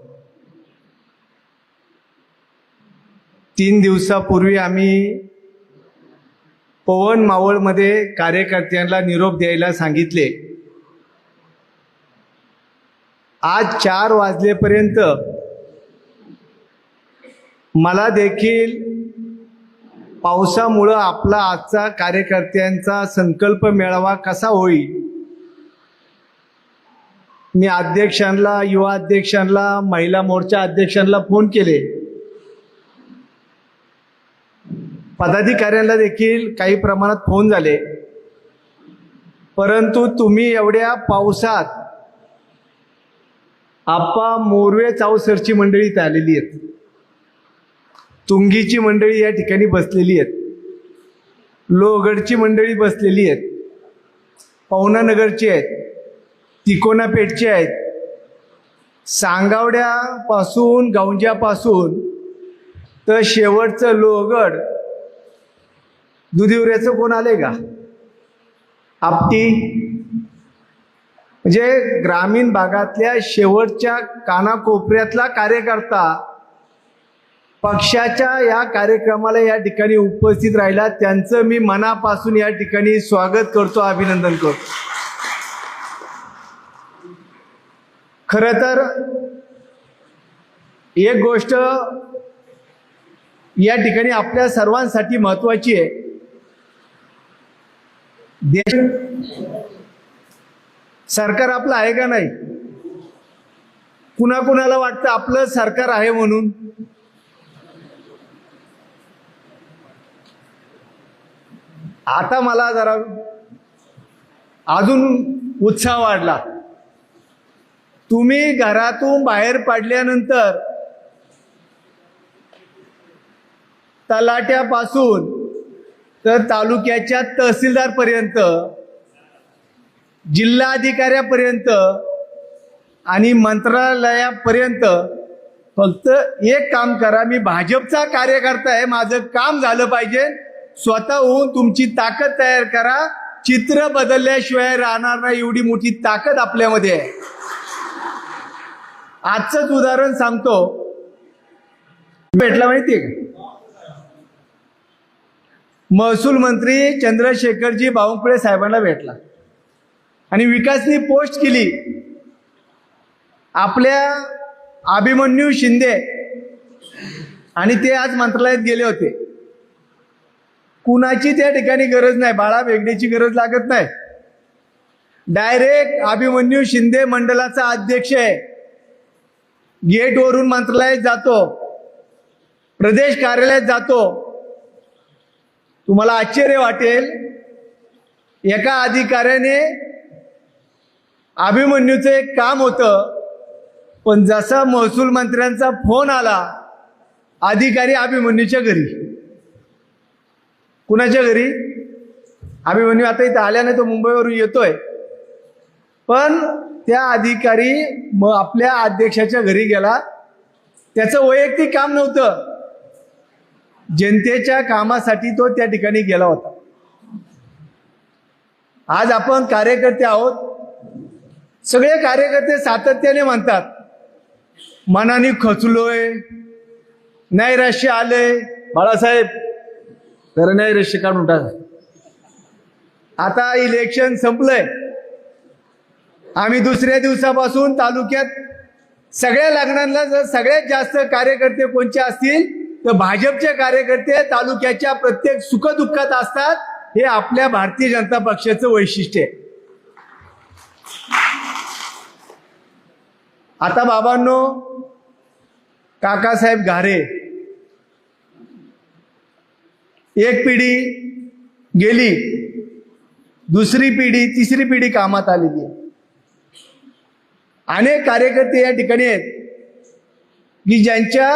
3 दिवसापूर्वी आम्ही पवन मावळमध्ये कार्यकर्त्यांना निरोप द्यायला सांगितले. आज 4 वाजलेपर्यंत मला देखील पावसामुळं आपला आजचा कार्यकर्त्यांचा संकल्प मेळावा कसा होईल, मी अध्यक्षांना, युवा अध्यक्षांना, महिला मोर्चा अध्यक्षांना फोन केले. पदाधिकाऱ्यांना देखील काही प्रमाणात फोन झाले. परंतु तुम्ही एवढ्या पावसात आप्पा मोरवे चावसरची मंडळी इथं आलेली आहेत, तुंगीची मंडळी या ठिकाणी बसलेली आहेत, लोहगडची मंडळी बसलेली आहेत, पवनानगरची आहेत, तिकोना पेठची आहेत, सांगावड्यापासून गौंज्यापासून तर शेवटचं लोहगड दुधिवऱ्याचं कोण आले का, आपटी, म्हणजे ग्रामीण भागातल्या शेवटच्या कानाकोपऱ्यातला कार्यकर्ता पक्षाच्या या कार्यक्रमाला या ठिकाणी उपस्थित राहिला. त्यांचं मी मनापासून या ठिकाणी स्वागत करतो, अभिनंदन करतो. खरं तर एक गोष्ट या ठिकाणी आपल्या सर्वांसाठी महत्वाची आहे. देश सरकार आपलं आहे का नाही? कुणाकुणाला वाटतं आपलं सरकार आहे म्हणून? आता मला जरा अजून उत्साह वाढला. तुम्ही घरातून बाहेर पडल्यानंतर तलाट्यापासून तर तालुक्याच्या तहसीलदारपर्यंत, जिल्हाधिकाऱ्यापर्यंत आणि मंत्रालयापर्यंत फक्त एक काम करा. मी भाजपचा कार्यकर्ता आहे, माझं काम झालं पाहिजे. स्वतःहून तुमची ताकद तयार करा. चित्र बदलल्याशिवाय राहणार नाही, एवढी मोठी ताकद आपल्यामध्ये आहे. आजचंच उदाहरण सांगतो. भेटला माहितीये का? महसूल मंत्री चंद्रशेखरजी बावनकुळे साहेबांना भेटला आणि विकासनी पोस्ट केली. आपल्या अभिमन्यू शिंदे आणि ते आज मंत्रालयात गेले होते. कुणाची त्या ठिकाणी गरज नाही, बाळा बेगडेची गरज लागत नाही. डायरेक्ट अभिमन्यू शिंदे मंडळाचा अध्यक्ष आहे, गेटवरून मंत्रालयात जातो, प्रदेश कार्यालयात जातो. तुम्हाला आश्चर्य वाटेल, एका अधिकाऱ्याने अभिमन्यूचं एक काम होतं, पण जसा महसूल मंत्र्यांचा फोन आला, अधिकारी अभिमन्यूच्या घरी. कुणाच्या घरी? अभिमन्यू आता इथं आल्या नाही, तो मुंबईवरून येतोय. पण त्या अधिकारी मग आपल्या अध्यक्षाच्या घरी गेला. त्याचं वैयक्तिक काम नव्हतं, जनतेच्या कामासाठी तो त्या ठिकाणी गेला होता. आज आपण कार्यकर्ते आहोत. सगळे कार्यकर्ते सातत्याने म्हणतात, मनाने खचलोय, नैराश्य आलंय. बाळासाहेब तर नैराश्य काढून टाका. आता इलेक्शन संपलंय. आम्ही दुसऱ्या दिवसापासून तालुक्यात सगळ्या लग्नांना जर सगळ्यात जास्त कार्यकर्ते कोणचे असतील तर भाजपचे कार्यकर्ते तालुक्याच्या प्रत्येक सुखदुःखात असतात. हे आपल्या भारतीय जनता पक्षाचं वैशिष्ट्य आहे. आता बाबांनो, काकासाहेब घारे एक पिढी गेली, दुसरी पिढी, तिसरी पिढी कामात आलेली आहे. अनेक कार्यकर्ते या ठिकाणी आहेत की ज्यांच्या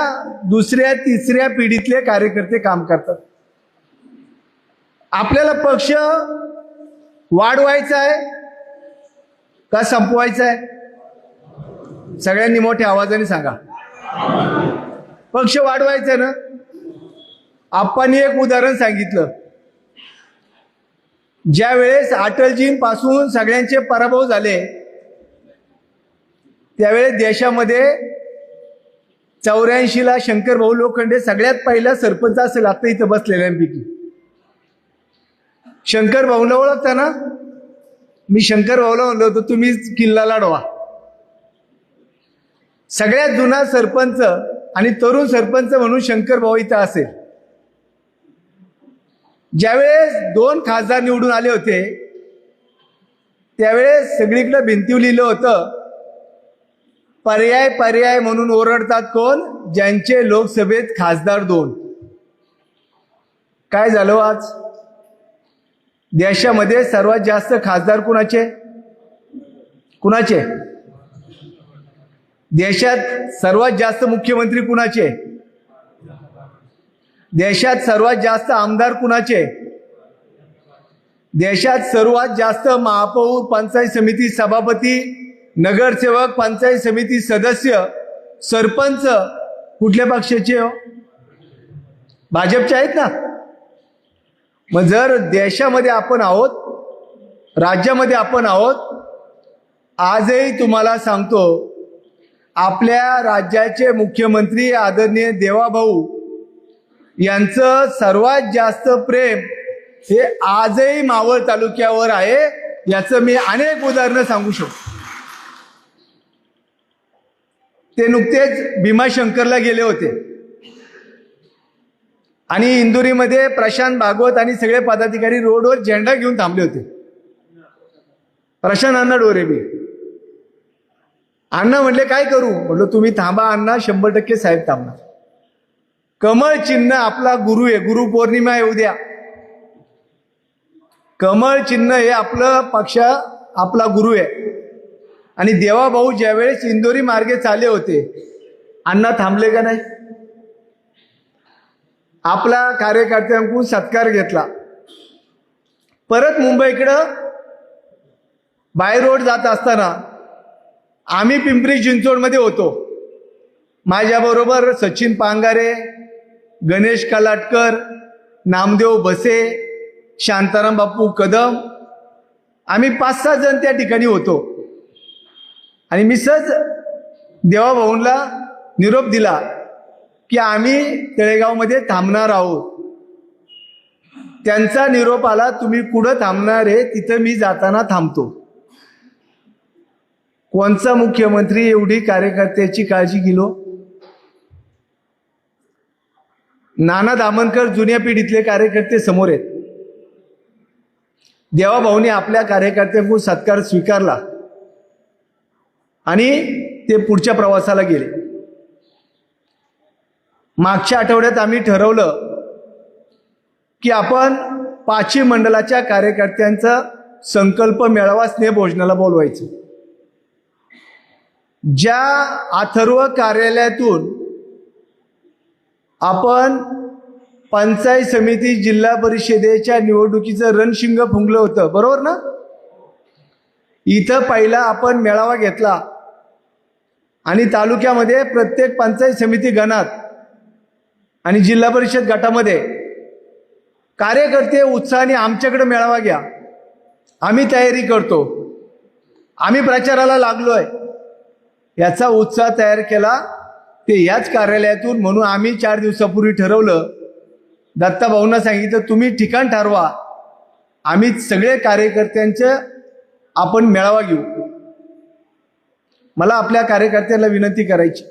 दुसऱ्या तिसऱ्या पिढीतले कार्यकर्ते काम करतात. आपल्याला पक्ष वाढवायचा आहे का संपवायचा आहे? सगळ्यांनी मोठ्या आवाजाने सांगा. पक्ष वाढवायचा ना. आपण एक उदाहरण सांगितलं, ज्या वेळेस अटलजींपासून सगळ्यांचे पराभव झाले त्यावेळेस देशामध्ये 84ला शंकरभाऊ लोखंडे सगळ्यात पहिला सरपंच असेल आता इथं बसलेल्यांपैकी. शंकरभाऊला ओळखता ना? मी शंकरभाऊला म्हणलो होतो तुम्ही किल्ला लढवा. सगळ्यात जुना सरपंच आणि तरुण सरपंच म्हणून शंकरभाऊ इथं असेल. ज्यावेळेस 2 खासदार निवडून आले होते त्यावेळेस सगळीकडे भिंतीवर लिहिलं होतं, पर्याय पर्याय म्हणून ओरडतात कोण? ज्यांचे लोकसभेत खासदार 2. काय झालं आज? देशामध्ये सर्वात जास्त खासदार कुणाचे? कुणाचे? देशात सर्वात जास्त मुख्यमंत्री कुणाचे? देशात सर्वात जास्त आमदार कुणाचे? देशात सर्वात जास्त महापौर, पंचायत समिती सभापती, नगरसेवक, पंचायत समिती सदस्य, सरपंच कुठल्या पक्षाचे हो? भाजपचे आहेत ना. मग जर देशामध्ये आपण आहोत, राज्यामध्ये आपण आहोत, आजही तुम्हाला सांगतो आपल्या राज्याचे मुख्यमंत्री आदरणीय देवाभाऊ यांचं सर्वात जास्त प्रेम हे आजही मावळ तालुक्यावर आहे. याचं मी अनेक उदाहरणं सांगू शकतो. ते नुकतेच भीमाशंकरला गेले होते आणि इंदुरीमध्ये प्रशांत भागवत आणि सगळे पदाधिकारी रोडवर झेंडा घेऊन थांबले होते. प्रशांत अण्णा डोरेबी अण्णा म्हणले काय करू? म्हटलं तुम्ही थांबा अण्णा, 100% साहेब थांबणार. कमळ चिन्ह आपला गुरु आहे. गुरु पौर्णिमा आहे उद्या. कमळ चिन्ह हे आपलं पक्ष, आपला गुरु आहे. आणि देवाभाऊ ज्यावेळेस इंदोरी मार्गे चालले होते, अण्णा थांबले का नाही? आपला कार्यकर्त्यांकडून सत्कार घेतला. परत मुंबईकडं बाय रोड जात असताना आम्ही पिंपरी चिंचवडमध्ये होतो. माझ्याबरोबर सचिन पांगारे, गणेश कलाटकर, नामदेव बसे, शांताराम बापू कदम, आम्ही 5-6 जण त्या ठिकाणी होतो. आणि मी सहज देवाभाऊंना निरोप दिला की आम्ही तळेगावमध्ये थांबणार आहोत. त्यांचा निरोप आला, तुम्ही कुठं थांबणार आहे? तिथं मी जाताना थांबतो. कोणचा मुख्यमंत्री एवढी कार्यकर्त्याची काळजी गेलो? नाना दामनकर जुन्या पिढीतले कार्यकर्ते समोर आहेत. देवाभाऊने आपल्या कार्यकर्त्यांकडून सत्कार स्वीकारला आणि ते पुढच्या प्रवासाला गेले. मागच्या आठवड्यात आम्ही ठरवलं की आपण 5ही मंडलाच्या कार्यकर्त्यांचा संकल्प मेळावा स्नेहभोजनाला बोलवायचं. ज्या अथर्व कार्यालयातून आपण पंचायत समिती, जिल्हा परिषदेच्या निवडणुकीचं रणशिंग फुंकलं होतं, बरोबर ना? इथं पहिला आपण मेळावा घेतला आणि तालुक्यामध्ये प्रत्येक पंचायत समिती गणात आणि जिल्हा परिषद गटामध्ये कार्यकर्ते उत्साहाने आमच्याकडे मेळावा घ्या, आम्ही तयारी करतो, आम्ही प्रचाराला लागलोय, याचा उत्साह तयार केला. ते याच कार्यालयातून. म्हणून आम्ही 4 दिवसापूर्वी ठरवलं, दत्ताभाऊंना सांगितलं तुम्ही ठिकाण ठरवा, आम्ही सगळे कार्यकर्त्यांचं आपण मेळावा घेऊ. मला आपल्या कार्यकर्त्यांना विनंती करायची,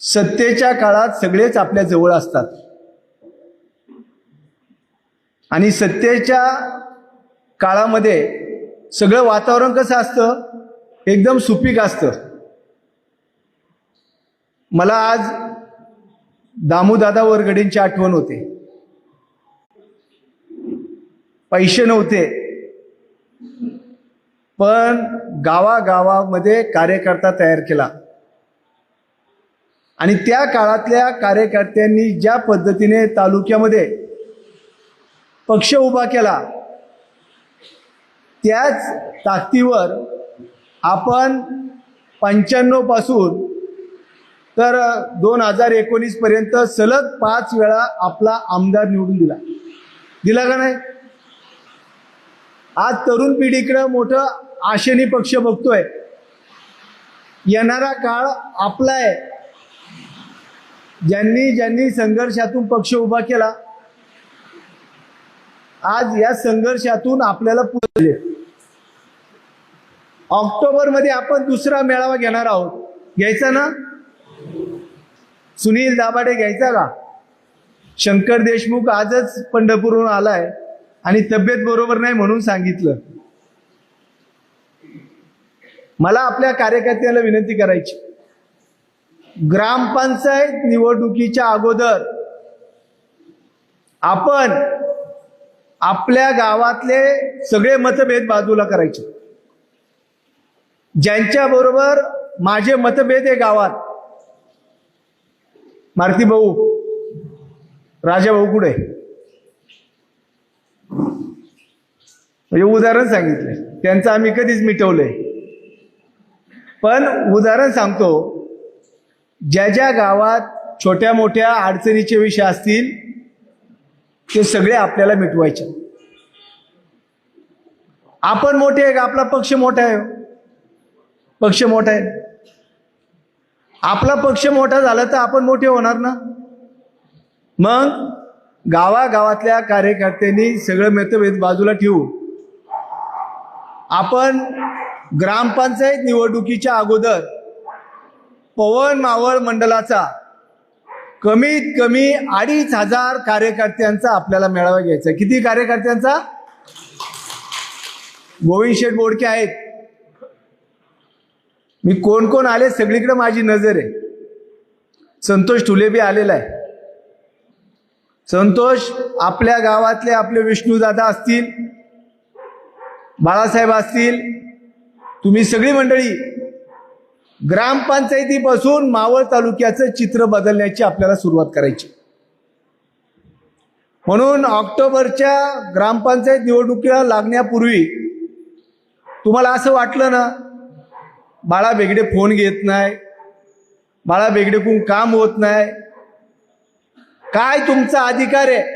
सत्तेच्या काळात सगळेच आपल्या जवळ असतात आणि सत्तेच्या काळामध्ये सगळं वातावरण कसं असतं? एकदम सुपीक असतं. मला आज दामूदादा वरगडेंची आठवण होते. पैसे नव्हते, पण गावागावामध्ये कार्यकर्ता तयार केला आणि त्या काळातल्या कार्यकर्त्यांनी ज्या पद्धतीने तालुक्यामध्ये पक्ष उभा केला, त्याच ताकदीवर आपण 95 पासून तर 2019 पर्यंत सलग 5 वेळा आपला आमदार निवडून दिला का नाही? आज तरुण पिढीकडे मोठं आशेने पक्ष बघतोय. येणारा काळ आपला आहे. ज्यांनी संघर्षातून पक्ष उभा केला, आज या संघर्षातून आपल्याला पुढे ऑक्टोबरमध्ये आपण दुसरा मेळावा घेणार आहोत. घ्यायचा ना? सुनील दाभाडे घ्यायचा का? शंकर देशमुख आजच पंढरपूरहून आलाय आणि तब्येत बरोबर नाही म्हणून सांगितलं. मला आपल्या कार्यकर्त्यांना विनंती करायची, ग्रामपंचायत निवडणुकीच्या अगोदर आपण आपल्या गावातले सगळे मतभेद बाजूला करायचे. ज्यांच्या बरोबर माझे मतभेद आहे गावात, मारुती भाऊ, राजा भाऊ कुठे, म्हणजे उदाहरण सांगितलंय, त्यांचं आम्ही कधीच मिटवलंय. पण उदाहरण सांगतो, ज्या ज्या गावात छोट्या मोठ्या अडचणीचे विषय असतील ते सगळे आपल्याला मिटवायचे. आपण मोठे आहे का? आपला पक्ष मोठा आहे. पक्ष मोठा आहे. आपला पक्ष मोठा झाला तर आपण मोठे होणार ना. मग गावागावातल्या कार्यकर्त्यांनी सगळं मतभेद बाजूला ठेवून आपण ग्रामपंचायत निवडणुकीच्या अगोदर पवन मावळ मंडलाचा कमीत कमी 2500 कार्यकर्त्यांचा आपल्याला मेळावा घ्यायचा. किती कार्यकर्त्यांचा? गोविंद शेठ बोडके आहेत. मी कोण कोण आले सगळीकडे माझी नजर आहे. संतोष ठुले बी आलेला आहे. संतोष आपल्या गावातले आपले विष्णूदादा असतील, बाळासाहेब असतील, तुम्ही सगळी मंडळी ग्रामपंचायतीपासून मावळ तालुक्याचं चित्र बदलण्याची आपल्याला सुरुवात करायची. म्हणून ऑक्टोबरच्या ग्रामपंचायत निवडणुकीला लागण्यापूर्वी तुम्हाला असं वाटलं ना, बाळा बेगडे फोन घेत नाही, बाळा बेगडेकडून काम होत नाही, काय तुमचा अधिकार आहे?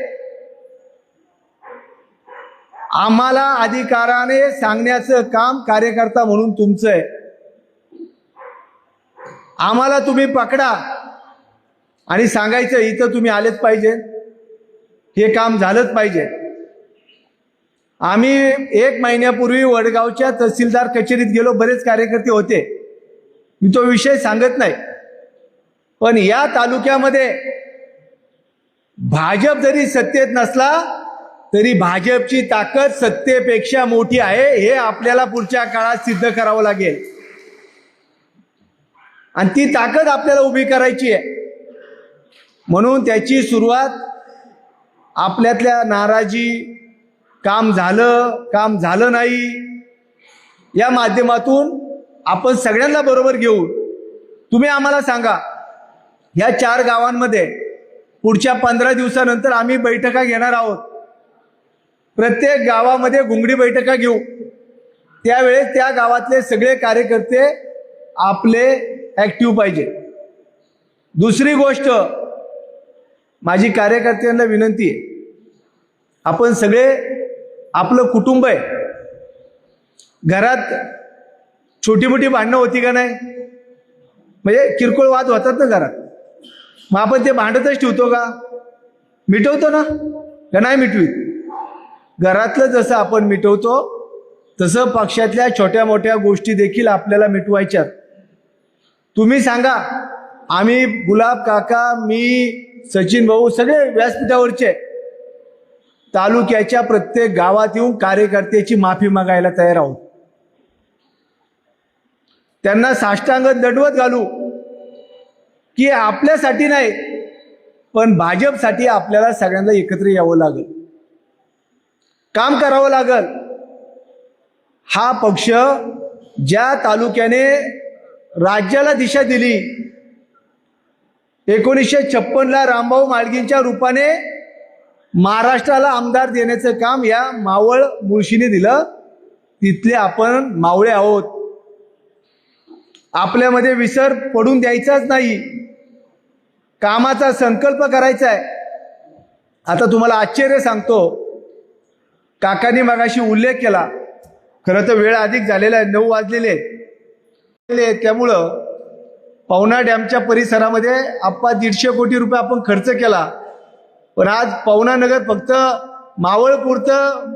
आम्हाला अधिकाराने सांगण्याचं काम कार्यकर्ता म्हणून तुमचं आहे. आम्हाला तुम्ही पकडा आणि सांगायचं इथं तुम्ही आलेच पाहिजे, हे काम झालंच पाहिजे. आम्ही 1 महिन्यापूर्वी वडगावच्या तहसीलदार कचेरीत गेलो. बरेच कार्यकर्ते होते, मी तो विषय सांगत नाही. पण या तालुक्यामध्ये भाजप जरी सत्तेत नसला तरी भाजपची ताकद सत्तेपेक्षा मोठी आहे, हे आपल्याला पुढच्या काळात सिद्ध करावं लागेल. आणि ती ताकद आपल्याला उभी करायची आहे. म्हणून त्याची सुरुवात आपल्यातल्या नाराजी, काम झालं नाही, या माध्यमातून आपण सगळ्यांना बरोबर घेऊन तुम्ही आम्हाला सांगा, ह्या 4 गावांमध्ये पुढच्या 15 दिवसानंतर आम्ही बैठका घेणार आहोत. प्रत्येक गावामध्ये घुंगडी बैठका घेऊ. त्यावेळेस त्या गावातले सगळे कार्यकर्ते आपले ऍक्टिव्ह पाहिजे. दुसरी गोष्ट, माझी कार्यकर्त्यांना विनंती आहे, आपण सगळे आपलं कुटुंब आहे. घरात छोटी मोठी भांडणं होती का नाही? म्हणजे किरकोळ वाद होतात ना घरात, मग आपण ते भांडतच ठेवतो का? मिटवतो ना का नाही मिटवीत? घरातलं जसं आपण मिटवतो तसं पक्षातल्या छोट्या मोठ्या गोष्टी देखील आपल्याला मिटवायच्यात. तुम्ही सांगा, आम्ही गुलाब काका, मी, सचिन भाऊ सगळे व्यासपीठावरचे तालुक्याच्या प्रत्येक गावात येऊन कार्यकर्त्याची माफी मागायला तयार आहोत. त्यांना साष्टांग दंडवत घालू की आपल्यासाठी नाही पण भाजपसाठी आपल्याला सगळ्यांना एकत्र यावं लागेल, काम करावं लागेल. हा पक्ष ज्या तालुक्याने राज्याला दिशा दिली, 1956ला रामभाऊ म्हाळगींच्या रूपाने महाराष्ट्राला आमदार देण्याचं काम या मावळ मुळशीने दिलं. तिथले आपण मावळे आहोत. आपल्यामध्ये विसर पडून द्यायचाच नाही, कामाचा संकल्प करायचा आहे. आता तुम्हाला आश्चर्य सांगतो, काकांनी मगाशी उल्लेख केला, खरं तर वेळ अधिक झालेला आहे, 9 वाजलेले, त्यामुळं पवना डॅमच्या परिसरामध्ये आपण 150 कोटी रुपये आपण खर्च केला. पण आज पवना नगर फक्त मावळपुरतं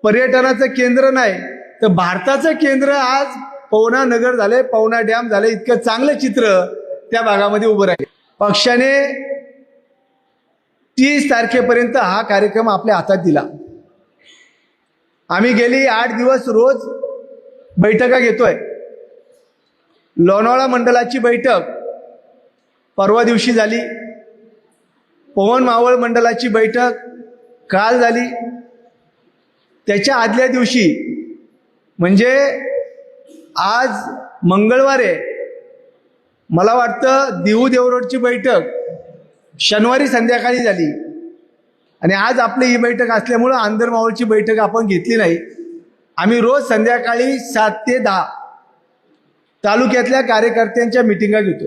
पर्यटनाचं केंद्र नाही, तर भारताचं केंद्र आज पवना नगर झाले, पवना डॅम झाले. इतकं चांगलं चित्र त्या भागामध्ये उभं राहील. पक्षाने 30 तारखेपर्यंत हा कार्यक्रम आपल्या हातात दिला. आम्ही गेली 8 दिवस रोज बैठका घेतोय. लोणावळा मंडलाची बैठक परवा दिवशी झाली, पवन मावळ मंडलाची बैठक काल झाली. त्याच्या आदल्या दिवशी म्हणजे आज मंगळवार आहे, मला वाटतं देऊ देवरोडची बैठक शनिवारी संध्याकाळी झाली. आणि आज आपली ही बैठक असल्यामुळं आंदर मावळची बैठक आपण घेतली नाही. आम्ही रोज संध्याकाळी 7 ते 10 तालुक्यातल्या कार्यकर्त्यांच्या मिटिंगा घेतो.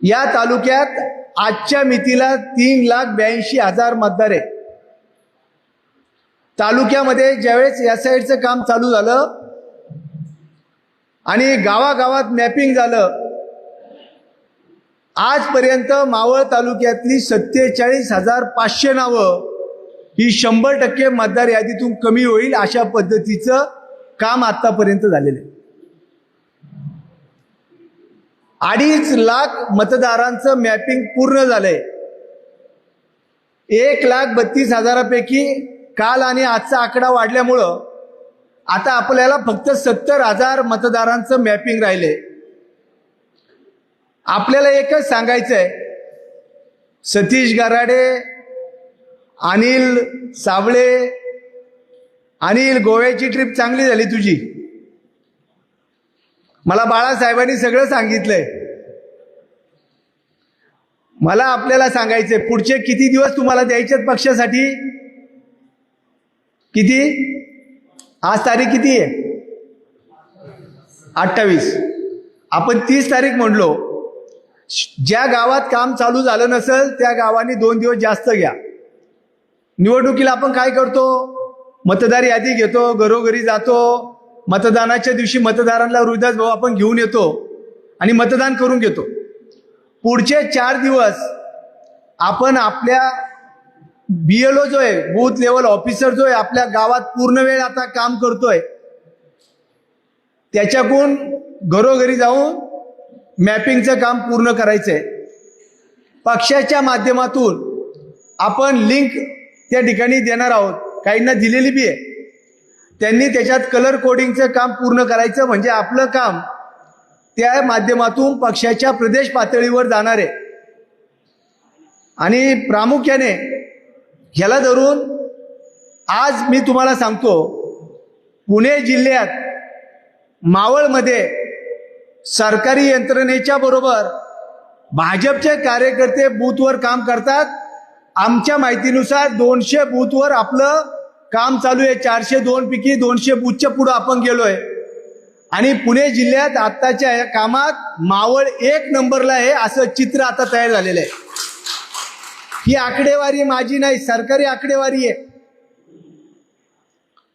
या तालुक्यात आजच्या मितीला 3,82,000 मतदार आहे. तालुक्यामध्ये ज्यावेळेस या साईडचं काम चालू झालं आणि गावागावात मॅपिंग झालं, आजपर्यंत मावळ तालुक्यातली 47,500 नावं ही 100% मतदार यादीतून कमी होईल अशा पद्धतीचं काम आतापर्यंत झालेलं आहे. 2.5 लाख मतदारांचं मॅपिंग पूर्ण झालंय. 1,32,000पैकी काल आणि आजचा आकडा वाढल्यामुळं आता आपल्याला फक्त 70,000 मतदारांचं मॅपिंग राहिले. आपल्याला एकच सांगायचं आहे, सतीश गराडे, अनिल साबळे, अनिल गोव्याची ट्रिप चांगली झाली तुझी, मला बाळासाहेबांनी सगळं सांगितलंय. मला आपल्याला सांगायचंय, पुढचे किती दिवस तुम्हाला द्यायचे पक्षासाठी? किती? आज तारीख किती आहे? 28. आपण 30 तारीख म्हणलो. ज्या गावात काम चालू झालं नसेल त्या गावांनी 2 दिवस जास्त घ्या. निवडणुकीला आपण काय करतो? मतदार यादी घेतो, घरोघरी जातो, मतदानाच्या दिवशी मतदारांना हृदय भाऊ आपण घेऊन येतो आणि मतदान करून घेतो. पुढचे 4 दिवस आपण आपल्या BLO जो आहे, बूथ लेवल ऑफिसर जो आहे, आपल्या गावात पूर्ण वेळ आता काम करतोय, त्याच्याकडून घरोघरी जाऊन मॅपिंगचं काम पूर्ण करायचंय. पक्षाच्या माध्यमातून आपण लिंक त्या ठिकाणी देणार आहोत, काहींना दिलेली बी आहे. त्यांनी त्याच्यात कलर कोडिंगचं काम पूर्ण करायचं, म्हणजे आपलं काम त्या माध्यमातून पक्षाच्या प्रदेश पातळीवर जाणार आहे. आणि प्रामुख्याने ह्याला धरून आज मी तुम्हाला सांगतो, पुणे जिल्ह्यात मावळमध्ये सरकारी यंत्रणेच्या बरोबर भाजपचे कार्यकर्ते बूथवर काम करतात. आमच्या माहितीनुसार 200 बूथवर आपलं काम चालू आहे. 402 पैकी 200 बूथच्या पुढे आपण गेलोय. आणि पुणे जिल्ह्यात आत्ताच्या या कामात मावळ 1 नंबरला आहे असं चित्र आता तयार झालेलं आहे. ही आकडेवारी माझी नाही, सरकारी आकडेवारी आहे.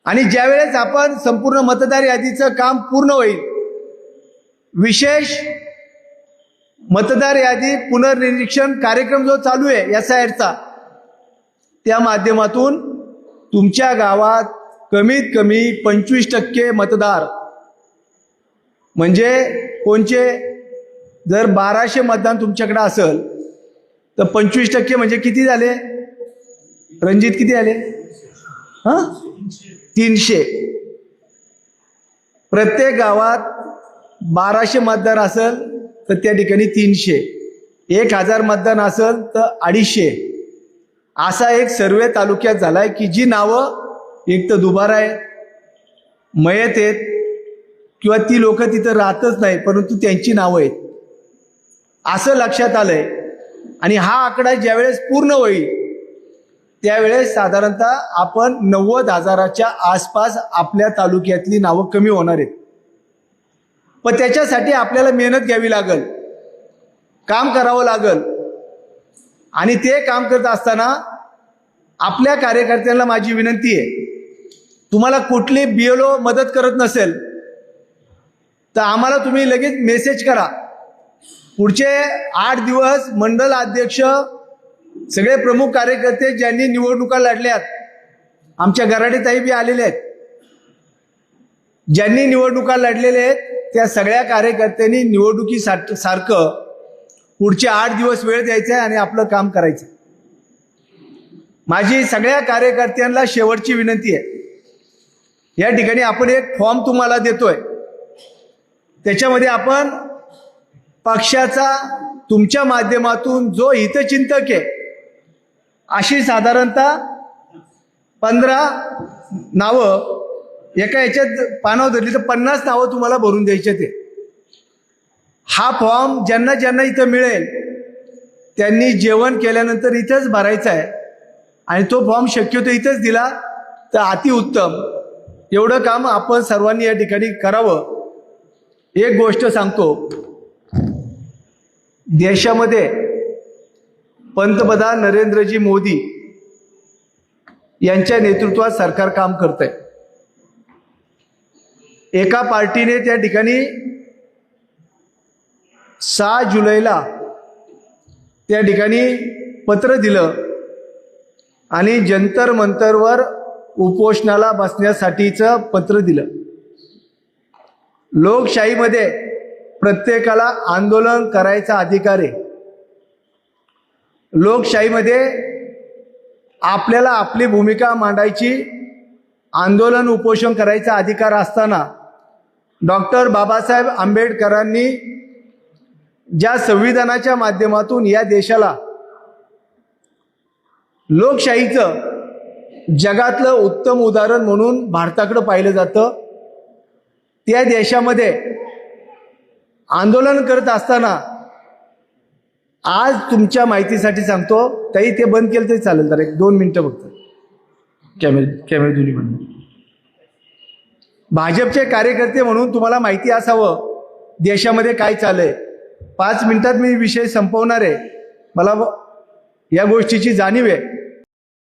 आणि ज्यावेळेस आपण संपूर्ण मतदार यादीचं काम पूर्ण होईल, विशेष मतदार यादी पुनर्निरीक्षण कार्यक्रम जो चालू आहे SIRचा, त्या माध्यमातून तुमच्या गावात कमीत कमी 25% मतदार, म्हणजे कोणचे, जर 1200 मतदान तुमच्याकडे असेल तर 25% म्हणजे किती झाले रणजित? किती आले? 300. प्रत्येक गावात 1200 मतदार असेल तर त्या ठिकाणी 300. 1000 मतदान असेल तर 250 असा एक सर्वे तालुक्यात झालाय की जी नावं एक तर दुबार आहे, मयत आहेत किंवा ती लोक तिथं राहतच नाही, परंतु त्यांची नावं आहेत असं लक्षात आलंय. आणि हा आकडा ज्यावेळेस पूर्ण होईल त्यावेळेस साधारणतः आपण 90,000च्या आसपास आपल्या तालुक्यातली नावं कमी होणार आहेत. पण त्याच्यासाठी आपल्याला मेहनत घ्यावी लागेल, काम करावं लागेल. आणि ते काम करत असताना आपल्या कार्यकर्त्यांना माझी विनंती आहे, तुम्हाला कुठली BLO मदत करत नसेल तर आम्हाला तुम्ही लगेच मेसेज करा. पुढचे 8 दिवस मंडल अध्यक्ष, सगळे प्रमुख कार्यकर्ते ज्यांनी निवडणुका लढल्यात, आमच्या गराडेताई बी आलेले आहेत, ज्यांनी निवडणुका लढलेल्या आहेत त्या सगळ्या कार्यकर्त्यांनी निवडणुकीसारखं पुढचे 8 दिवस वेळ द्यायचा आहे आणि आपलं काम करायचं. माझी सगळ्या कार्यकर्त्यांना शेवटची विनंती आहे, या ठिकाणी आपण एक फॉर्म तुम्हाला देतोय, त्याच्यामध्ये आपण पक्षाचा तुमच्या माध्यमातून जो हितचिंतक आहे अशी साधारणतः 15 नावं एका याच्यात पानावर धरली तर 50 नावं तुम्हाला भरून द्यायचे. ते हा फॉर्म ज्यांना ज्यांना इथं मिळेल त्यांनी जेवण केल्यानंतर इथंच भरायचा आहे आणि तो फॉर्म शक्यतो इथंच दिला तर अतिउत्तम. एवढं काम आपण सर्वांनी या ठिकाणी करावं. एक गोष्ट सांगतो, देशामध्ये पंतप्रधान नरेंद्रजी मोदी यांच्या नेतृत्वात सरकार काम करतंय. एका पार्टीने त्या ठिकाणी 6 जुलैला त्या ठिकाणी पत्र दिलं आणि जंतर मंतरवर उपोषणाला बसण्यासाठीचं पत्र दिलं. लोकशाहीमध्ये प्रत्येकाला आंदोलन करायचा अधिकार आहे. लोकशाहीमध्ये आपल्याला आपली भूमिका मांडायची, आंदोलन उपोषण करायचा अधिकार असताना डॉक्टर बाबासाहेब आंबेडकरांनी ज्या संविधानाच्या माध्यमातून या देशाला लोकशाहीचं जगातलं उत्तम उदाहरण म्हणून भारताकडे पाहिलं जातं, त्या देशामध्ये आंदोलन करत असताना आज तुमच्या माहितीसाठी सांगतो, ताई ते बंद केलं तरी चालेल, तर 1-2 मिनिटं फक्त कॅमेरे दोन्ही बंद. भाजपचे कार्यकर्ते म्हणून तुम्हाला माहिती असावं देशामध्ये काय चाललंय. 5 मिनिटात मी विषय संपवणार आहे, मला या गोष्टीची जाणीव आहे.